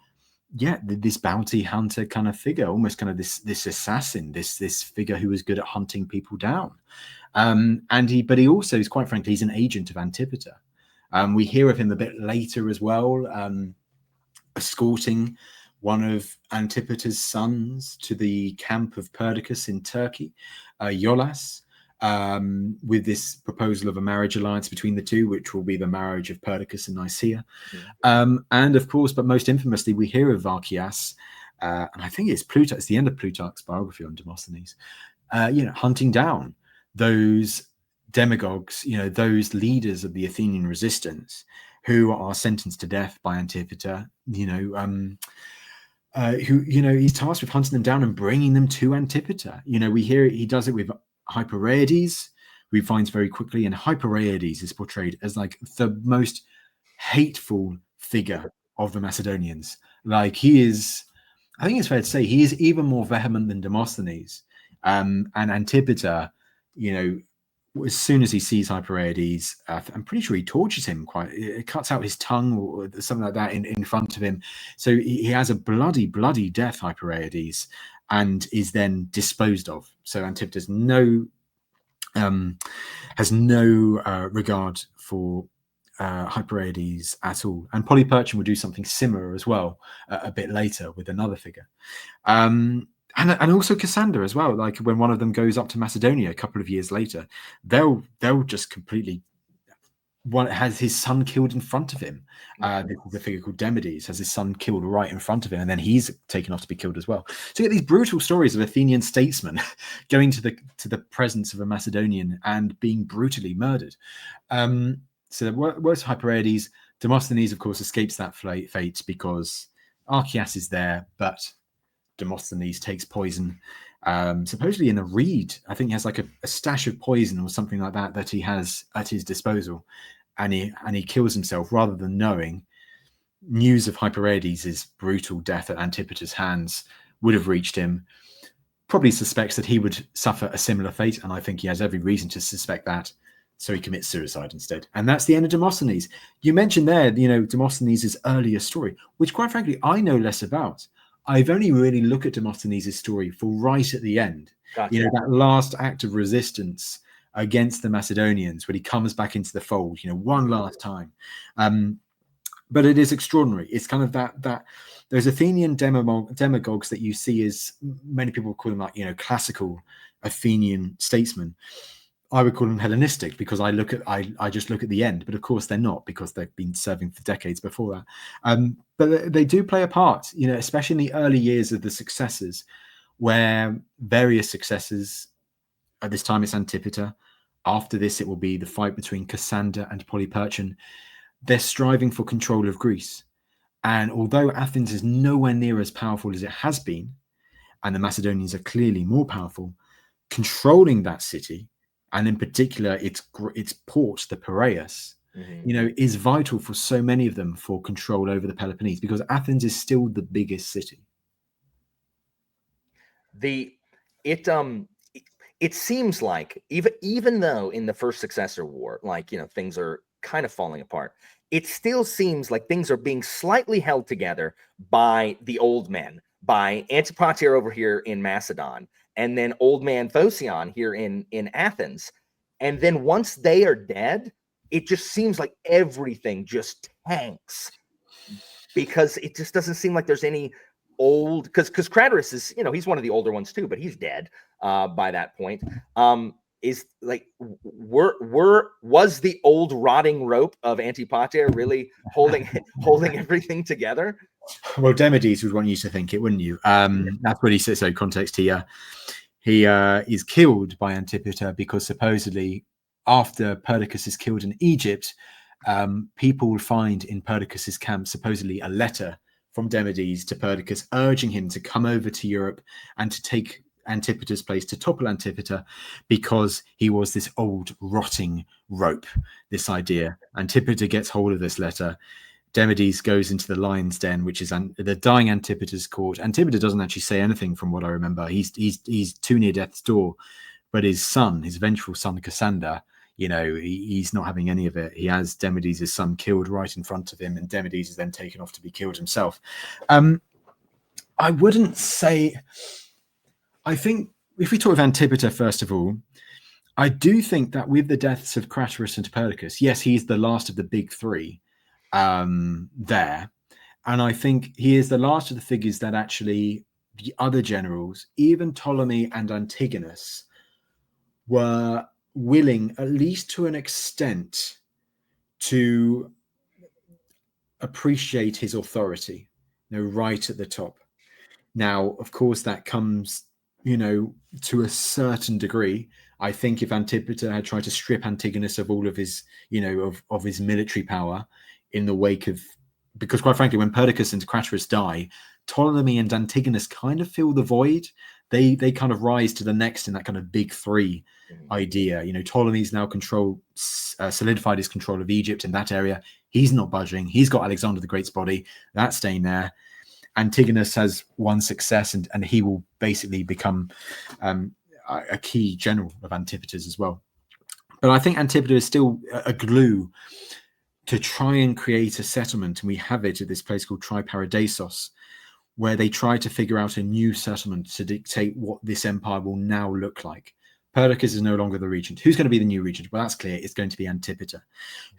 Speaker 2: this bounty hunter kind of figure, almost kind of this assassin, this figure who was good at hunting people down. But he also is, quite frankly, he's an agent of Antipater. We hear of him a bit later as well. escorting one of Antipater's sons to the camp of Perdiccas in Turkey, Iollas, with this proposal of a marriage alliance between the two, which will be the marriage of Perdiccas and Nicaea. And of course, but most infamously, we hear of Archias, and I think it's Plutarch, it's the end of Plutarch's biography on Demosthenes, hunting down those demagogues, those leaders of the Athenian resistance who are sentenced to death by Antipater, he's tasked with hunting them down and bringing them to Antipater. We hear he does it with Hypereides, who he finds very quickly, and Hypereides is portrayed as like the most hateful figure of the Macedonians. Like he is, I think it's fair to say, he is even more vehement than Demosthenes. And Antipater, as soon as he sees Hypereides, I'm pretty sure he tortures him it cuts out his tongue or something like that in front of him. So he has a bloody death, Hypereides, and is then disposed of. So Antipater has no regard for Hypereides at all. And Polyperchon will do something similar as well a bit later with another figure. And also Cassander as well. Like when one of them goes up to Macedonia a couple of years later, they'll just completely. One has his son killed in front of him. The figure called Demades has his son killed right in front of him, and then he's taken off to be killed as well. So you get these brutal stories of Athenian statesmen going to the presence of a Macedonian and being brutally murdered. So where's Hypereides? Demosthenes, of course, escapes that fate because Archias is there, but Demosthenes takes poison, supposedly in a reed. I think he has like a stash of poison or something like that he has at his disposal, and he kills himself rather than knowing. News of Hypereides' brutal death at Antipater's hands would have reached him. Probably suspects that he would suffer a similar fate, and I think he has every reason to suspect that. So he commits suicide instead. And that's the end of Demosthenes. You mentioned there, Demosthenes' earlier story, which quite frankly, I know less about. I've only really looked at Demosthenes' story for right at the end.
Speaker 1: Gotcha.
Speaker 2: That last act of resistance against the Macedonians when he comes back into the fold, one last time. But it is extraordinary. It's kind of that those Athenian demagogues that you see as many people call them like, classical Athenian statesmen. I would call them Hellenistic because I just look at the end, but of course they're not because they've been serving for decades before that. But they do play a part, especially in the early years of the successors, where various successors. At this time, it's Antipater. After this, it will be the fight between Cassander and Polyperchon. They're striving for control of Greece, and although Athens is nowhere near as powerful as it has been, and the Macedonians are clearly more powerful, controlling that city. And in particular, its port, the Piraeus, is vital for so many of them for control over the Peloponnese, because Athens is still the biggest city.
Speaker 1: It seems like even though in the first successor war, things are kind of falling apart, it still seems like things are being slightly held together by the old men, by Antipater over here in Macedon, and then old man Phocion here in Athens. And then once they are dead, it just seems like everything just tanks, because it just doesn't seem like there's any old, because Craterus is, he's one of the older ones too, but he's dead by that point. Is like, was the old rotting rope of Antipater really holding everything together?
Speaker 2: Well, Demades would want you to think it, wouldn't you? That's what he says. So context here. He is killed by Antipater because supposedly after Perdiccas is killed in Egypt, people will find in Perdiccas' camp supposedly a letter from Demades to Perdiccas urging him to come over to Europe and to take Antipater's place, to topple Antipater, because he was this old rotting rope, this idea. Antipater gets hold of this letter. Demades goes into the lion's den, which is the dying Antipater's court. Antipater doesn't actually say anything from what I remember. He's too near death's door, but his son, his vengeful son Cassander, he's not having any of it. He has Demades' son killed right in front of him, and Demades is then taken off to be killed himself. I wouldn't say. I think if we talk of Antipater, first of all, I do think that with the deaths of Craterus and Perdiccas, yes, he's the last of the big three there. And I think he is the last of the figures that actually the other generals, even Ptolemy and Antigonus, were willing, at least to an extent, to appreciate his authority, right at the top. Now, of course, that comes, to a certain degree. I think if Antipater had tried to strip Antigonus of all of his, of his military power in the wake of, because quite frankly, when Perdiccas and Craterus die, Ptolemy and Antigonus kind of fill the void. They kind of rise to the next in that kind of big three idea. Ptolemy's now solidified his control of Egypt in that area. He's not budging. He's got Alexander the Great's body. That's staying there. Antigonus has one success, and he will basically become a key general of Antipater's as well. But I think Antipater is still a glue to try and create a settlement, and we have it at this place called Triparadeisos, where they try to figure out a new settlement to dictate what this empire will now look like. Perdiccas is no longer the regent. Who's going to be the new regent? Well, that's clear. It's going to be Antipater.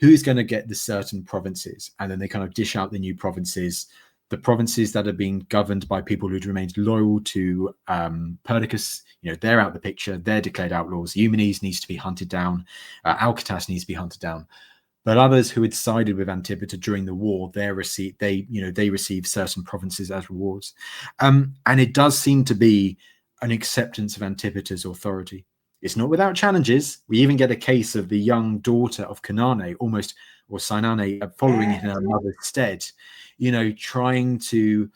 Speaker 2: Who's going to get the certain provinces? And then they kind of dish out the new provinces. The provinces that are being governed by people who'd remained loyal to Perdiccas, they're out the picture. They're declared outlaws. Eumenes needs to be hunted down. Alcatas needs to be hunted down. But others who had sided with Antipater during the war, they receive certain provinces as rewards. And it does seem to be an acceptance of Antipater's authority. It's not without challenges. We even get a case of the young daughter of Cannae, or Sinane, following in her mother's stead, trying to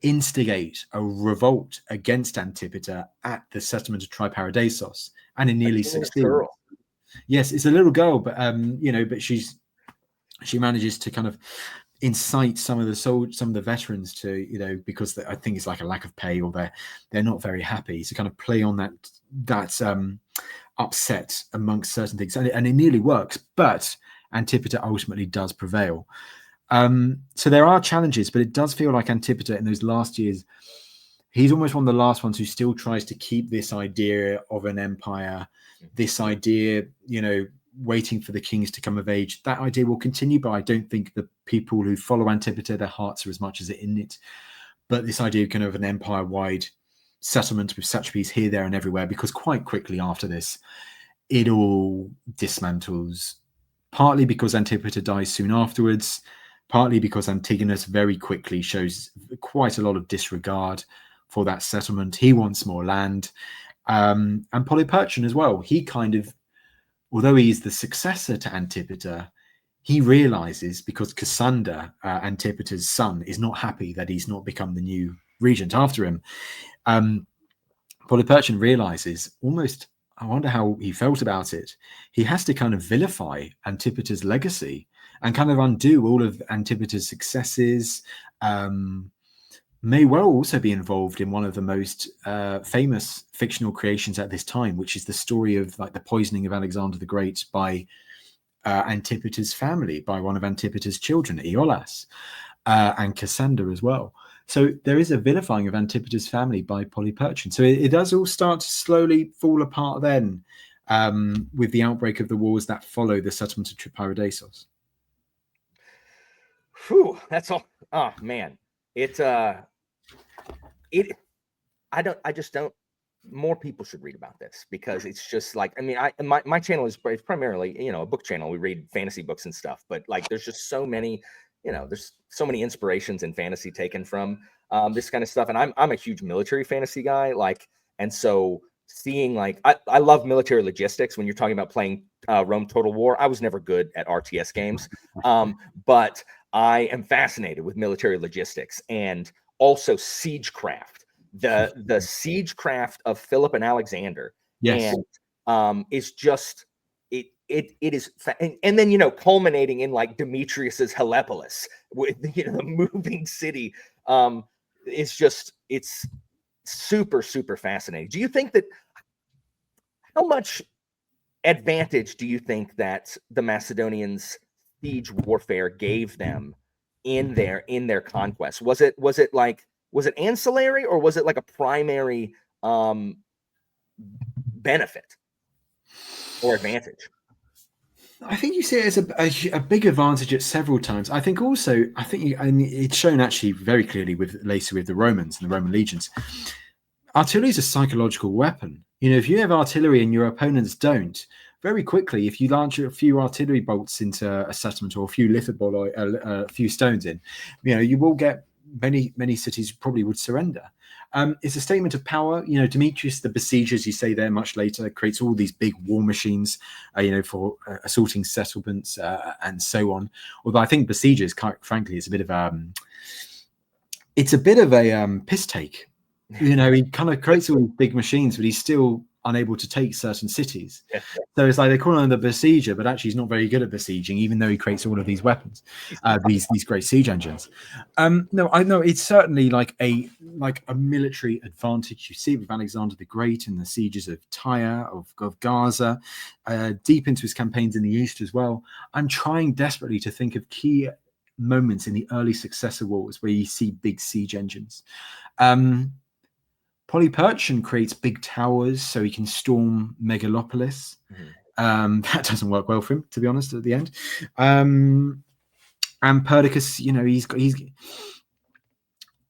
Speaker 2: instigate a revolt against Antipater at the settlement of Triparadeisos, and it nearly succeeds. Yes, it's a little girl, but but she manages to kind of incite some of the veterans to, because I think it's like a lack of pay, or they're not very happy, to kind of play on that upset amongst certain things, and it nearly works, but Antipater ultimately does prevail. So there are challenges, but it does feel like Antipater in those last years, he's almost one of the last ones who still tries to keep this idea of an empire, this idea, waiting for the kings to come of age. That idea will continue, but I don't think the people who follow Antipater, their hearts are as much as it in it. But this idea of kind of an empire-wide settlement with satrapies here, there, and everywhere, because quite quickly after this, it all dismantles, partly because Antipater dies soon afterwards, partly because Antigonus very quickly shows quite a lot of disregard for that settlement. He wants more land. And Polyperchon as well. He kind of, although he is the successor to Antipater, he realizes, because Cassander, Antipater's son, is not happy that he's not become the new regent after him. Polyperchon realizes, almost, I wonder how he felt about it, he has to kind of vilify Antipater's legacy and kind of undo all of Antipater's successes. May well also be involved in one of the most famous fictional creations at this time, which is the story of like the poisoning of Alexander the Great by Antipater's family, by one of Antipater's children, Aeolus, and Cassander as well. So there is a vilifying of Antipater's family by Polyperchon. So it does all start to slowly fall apart then, with the outbreak of the wars that follow the settlement of Triparadeisos.
Speaker 1: Whew, that's all. Oh man, I just don't. More people should read about this, because it's just like, I mean, my channel is primarily, a book channel. We read fantasy books and stuff, but like, there's just so many, there's so many inspirations in fantasy taken from this kind of stuff. And I'm a huge military fantasy guy, and so seeing I love military logistics. When you're talking about playing Rome Total War, I was never good at RTS games, but I am fascinated with military logistics and also siegecraft. The siegecraft of Philip and Alexander,
Speaker 2: yes,
Speaker 1: and is just it is, and then culminating in like Demetrius's Hellepolis with the moving city. It's super fascinating. Do you think that, how much advantage do you think that the Macedonians' siege warfare gave them in their conquest? Was it ancillary, or was it like a primary benefit or advantage?
Speaker 2: I think you see it as a big advantage at several times. I think also, and it's shown actually very clearly with later with the Romans and the Roman legions. Artillery is a psychological weapon. If you have artillery and your opponents don't, very quickly, if you launch a few artillery bolts into a settlement or a few lithoboloi or a few stones in, you will get many cities probably would surrender. It's a statement of power. Demetrius, the besiegers, you say there much later, creates all these big war machines, for assaulting settlements and so on. Although I think besiegers, quite frankly, is a bit of a piss take. He kind of creates all these big machines, but he's still unable to take certain cities.
Speaker 1: Yeah.
Speaker 2: So it's like they call him the besieger, but actually he's not very good at besieging, even though he creates all of these weapons, these great siege engines. No, I know it's certainly like a military advantage. You see it with Alexander the Great and the sieges of Tyre, of Gaza, deep into his campaigns in the east as well. I'm trying desperately to think of key moments in the early successor wars where you see big siege engines. Polyperchon creates big towers so he can storm Megalopolis. Mm-hmm. That doesn't work well for him, to be honest, at the end. And Perdiccas, he's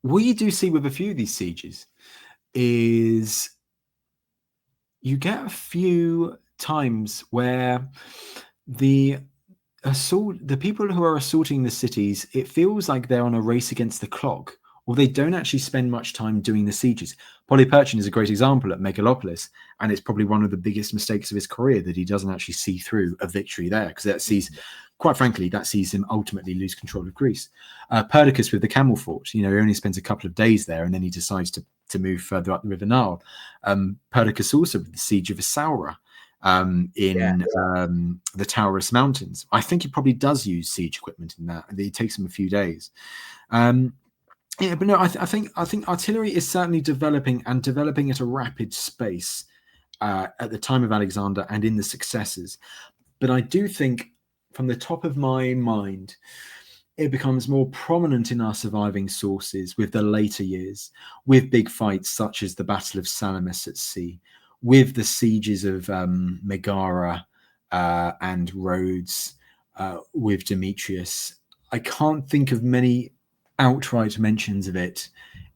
Speaker 2: what you do see with a few of these sieges is you get a few times where the people who are assaulting the cities, it feels like they're on a race against the clock, or they don't actually spend much time doing the sieges. Polyperchon is a great example at Megalopolis, and it's probably one of the biggest mistakes of his career that he doesn't actually see through a victory there, because quite frankly, that sees him ultimately lose control of Greece. Perdiccas with the camel fort, he only spends a couple of days there, and then he decides to move further up the River Nile. Perdiccas also with the siege of Essaouira in the Taurus Mountains. I think he probably does use siege equipment in that. It takes him a few days. But no, I think artillery is certainly developing at a rapid pace at the time of Alexander and in the successors. But I do think, from the top of my mind, it becomes more prominent in our surviving sources with the later years, with big fights such as the Battle of Salamis at sea, with the sieges of Megara and Rhodes, with Demetrius. I can't think of many outright mentions of it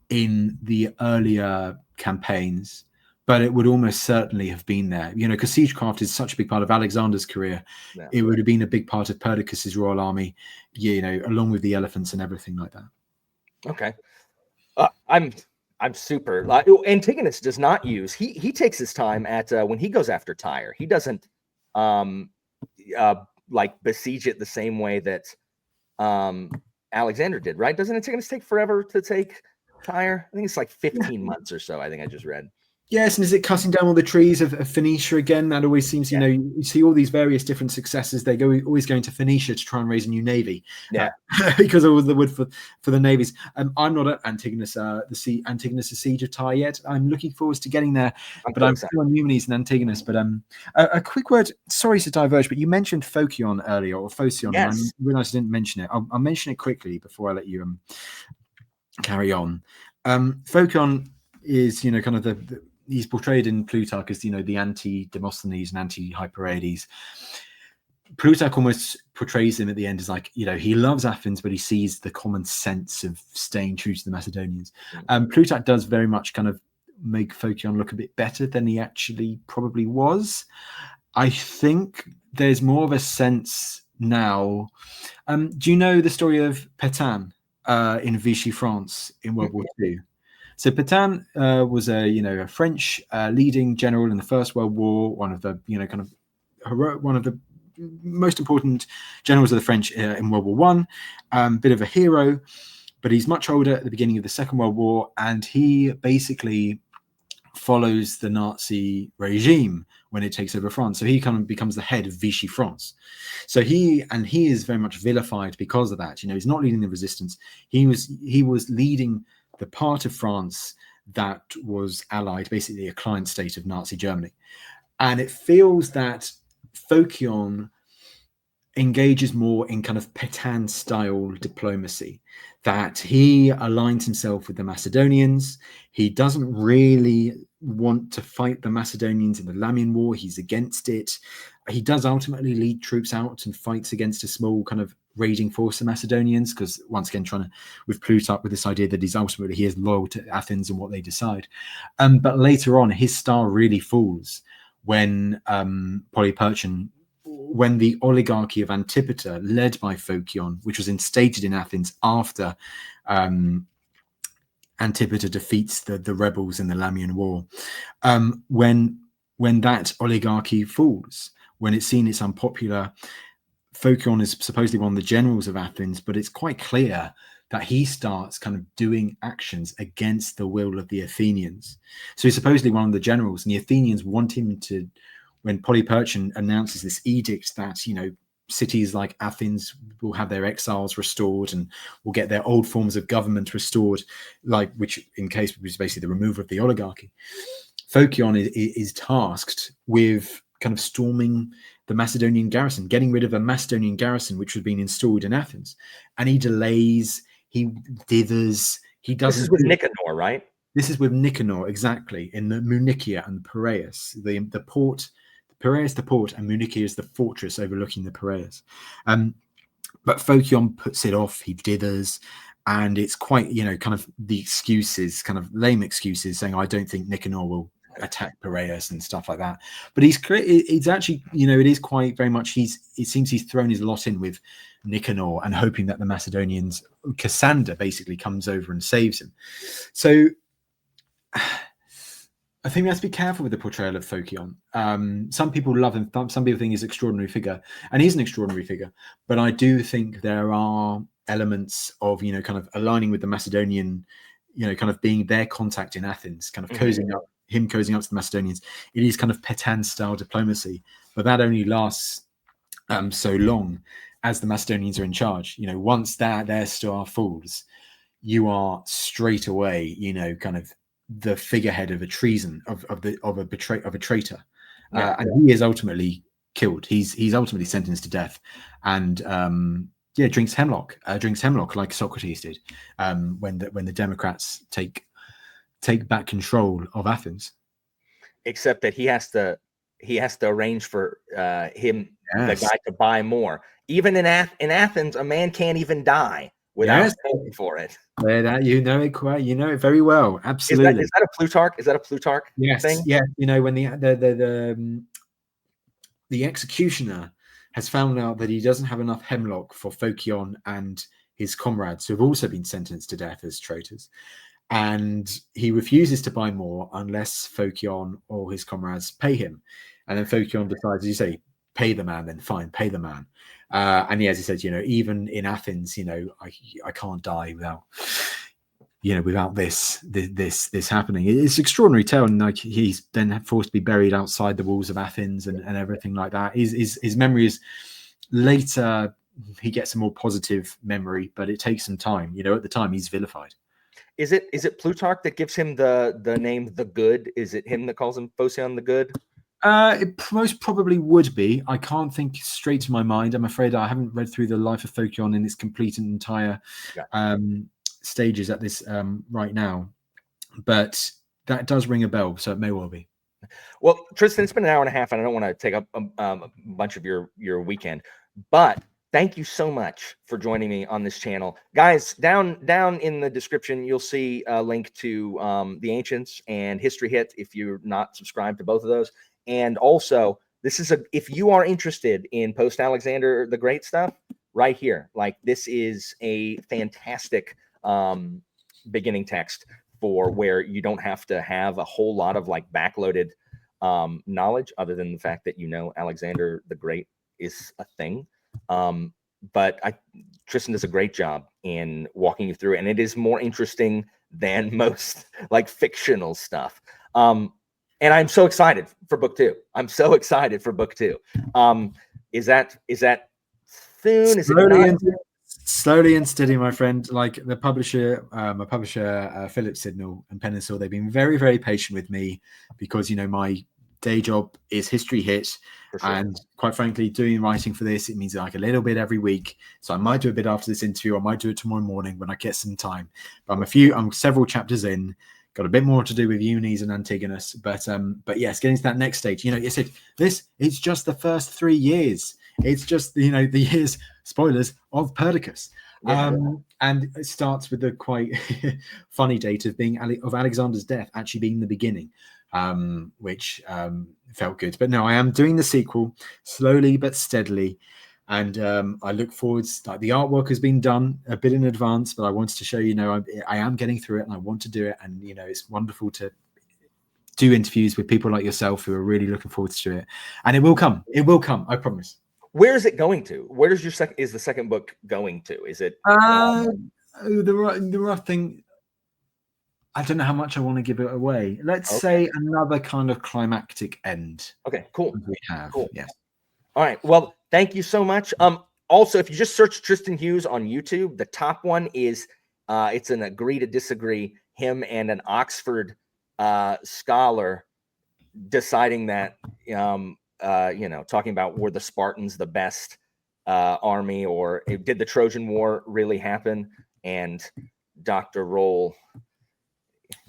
Speaker 2: in the earlier campaigns, but it would almost certainly have been there, because siegecraft is such a big part of Alexander's career. Yeah. It would have been a big part of Perdiccas's royal army, along with the elephants and everything like that.
Speaker 1: Okay. I'm super. Antigonus does not use. He takes his time at when he goes after Tyre. He doesn't besiege it the same way that Alexander did, right? Doesn't Antigonus take forever to take Tyre? I think it's like 15 months or so. I think I just read.
Speaker 2: Yes, and is it cutting down all the trees of Phoenicia again? That always seems, you see all these various different successes. They always going to Phoenicia to try and raise a new navy, because of all the wood for the navies. I'm not at Antigonus, Antigonus' siege of Tyre yet. I'm looking forward to getting there, I'm still on Eumenes and Antigonus. But a quick word. Sorry to diverge, but you mentioned Phocion earlier, or Phocion.
Speaker 1: Yes.
Speaker 2: And I realized I didn't mention it. I'll mention it quickly before I let you carry on. Phocion is, kind of he's portrayed in Plutarch as, the anti-Demosthenes and anti-Hyperides. Plutarch almost portrays him at the end as like, he loves Athens, but he sees the common sense of staying true to the Macedonians. Plutarch does very much kind of make Phocion look a bit better than he actually probably was. I think there's more of a sense now. Do you know the story of Pétain in Vichy, France in World War II? So Pétain was a French leading general in the First World War, one of the one of the most important generals of the French in World War One. Bit of a hero, but he's much older at the beginning of the Second World War, and he basically follows the Nazi regime when it takes over France. So he kind of becomes the head of Vichy France. So he is very much vilified because of that. He's not leading the resistance. He was leading the part of France that was allied, basically a client state of Nazi Germany. And it feels that Phocion engages more in kind of Pétain style diplomacy, that he aligns himself with the Macedonians. He doesn't really want to fight the Macedonians in the Lamian War. He's against it. he does ultimately lead troops out and fights against a small kind of raiding force of Macedonians, because once again, trying to with Plutarch with this idea that he is loyal to Athens and what they decide. But later on, his star really falls when Polyperchon, when the oligarchy of Antipater, led by Phocion, which was instated in Athens after Antipater defeats the rebels in the Lamian War, when that oligarchy falls, when it's seen it's unpopular, Phocion is supposedly one of the generals of Athens, but it's quite clear that he starts kind of doing actions against the will of the Athenians. So he's supposedly one of the generals, and the Athenians want him to, when Polyperchon announces this edict that, you know, cities like Athens will have their exiles restored and will get their old forms of government restored, like, which in case was basically the removal of the oligarchy. Phocion is tasked with kind of storming the Macedonian garrison, getting rid of a Macedonian garrison which had been installed in Athens. And he delays, he dithers, he doesn't.
Speaker 1: This is with Nicanor, right?
Speaker 2: This is with Nicanor, exactly, in the Munichia and the Piraeus, the port. Piraeus the port, and Munichia is the fortress overlooking the Piraeus. But Phocion puts it off, he dithers, and it's quite, you know, kind of the excuses, kind of lame excuses, saying, I don't think Nicanor will attack Piraeus and stuff like that. But it's actually, you know, it is quite very much, it seems he's thrown his lot in with Nicanor and hoping that the Macedonians, Cassander basically comes over and saves him. So I think we have to be careful with the portrayal of Phocion. Some people love him. Some people think he's an extraordinary figure, and he's an extraordinary figure. But I do think there are elements of, you know, kind of aligning with the Macedonian, you know, kind of being their contact in Athens, kind of cozying up to the Macedonians. It is kind of Petan-style diplomacy, but that only lasts so long as the Macedonians are in charge. You know, once their star falls, you are straight away, you know, kind of the figurehead of a treason of a traitor, and he is ultimately killed. He's ultimately sentenced to death, and drinks hemlock like Socrates did when the Democrats take back control of Athens.
Speaker 1: Except that he has to arrange for him, the guy, to buy more. Even in Athens, a man can't even die without paying for it.
Speaker 2: That you know it very well. Absolutely.
Speaker 1: Is that a Plutarch? Is that a Plutarch thing?
Speaker 2: Yeah. You know, when the executioner has found out that he doesn't have enough hemlock for Phocion and his comrades, who have also been sentenced to death as traitors, and he refuses to buy more unless Phocion or his comrades pay him. And then Phocion decides, as you say, pay the man, then fine, pay the man. And as he said, you know, even in Athens, you know, I can't die without this happening. It's an extraordinary tale, and like he's then forced to be buried outside the walls of Athens and everything like that. His memory is later, he gets a more positive memory, but it takes some time. You know, at the time he's vilified.
Speaker 1: Is it Plutarch that gives him the name the Good? Is it him that calls him Phocion the Good?
Speaker 2: It most probably would be. I can't think straight to my mind. I'm afraid I haven't read through the life of Phocion in its complete and entire stages at this right now, but that does ring a bell, so it may well be.
Speaker 1: Well, Tristan, it's been an hour and a half, and I don't want to take up a bunch of your weekend, but thank you so much for joining me on this channel. Guys, down in the description, you'll see a link to The Ancients and History Hit if you're not subscribed to both of those. And also, if you are interested in post-Alexander the Great stuff, right here, like, this is a fantastic beginning text for where you don't have to have a whole lot of like backloaded knowledge, other than the fact that, you know, Alexander the Great is a thing. But Tristan does a great job in walking you through it, and it is more interesting than most like fictional stuff. And I'm so excited for book 2. I'm so excited for book 2. Is that soon? Is it not?
Speaker 2: Slowly and steady, my friend. Like the publisher, my publisher, Philip Sidnall and Peninsul, they've been very, very patient with me because, you know, my day job is History Hit, sure. And quite frankly, doing writing for this, it means like a little bit every week. So I might do a bit after this interview. I might do it tomorrow morning when I get some time. But I'm several chapters in. got a bit more to do with Eumenes and Antigonus, but yes, getting to that next stage. You know, you said it's just the first 3 years. It's just the years, spoilers, of Perdiccas. And it starts with the quite funny date of Alexander's death actually being the beginning, which felt good. But no, I am doing the sequel slowly but steadily. And I look forward, like the artwork has been done a bit in advance, but I wanted to show I am getting through it and I want to do it. And, it's wonderful to do interviews with people like yourself who are really looking forward to it. And it will come. It will come. I promise.
Speaker 1: Where is it going to? Where does is the second book going to? Is it
Speaker 2: the rough thing? I don't know how much I want to give it away. Let's say another kind of climactic end.
Speaker 1: Okay, cool.
Speaker 2: We have,
Speaker 1: cool.
Speaker 2: Yes.
Speaker 1: All right. Well, thank you so much. Also, if you just search Tristan Hughes on YouTube, the top one is it's an agree to disagree. Him and an Oxford scholar deciding that talking about were the Spartans the best army, or did the Trojan War really happen? And Dr. Roll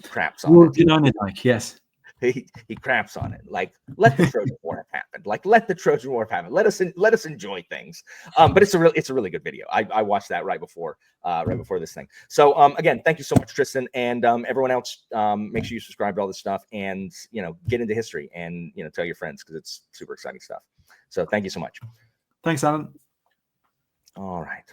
Speaker 1: craps on it.
Speaker 2: Yes.
Speaker 1: He craps on it. Like, let the Trojan War have happened. Like, let the Trojan War have happened. Let us enjoy things. But it's a really good video. I watched that right before this thing. So again, thank you so much, Tristan, and everyone else. Make sure you subscribe to all this stuff, and get into history, and tell your friends, because it's super exciting stuff. So thank you so much.
Speaker 2: Thanks, Alan.
Speaker 1: All right.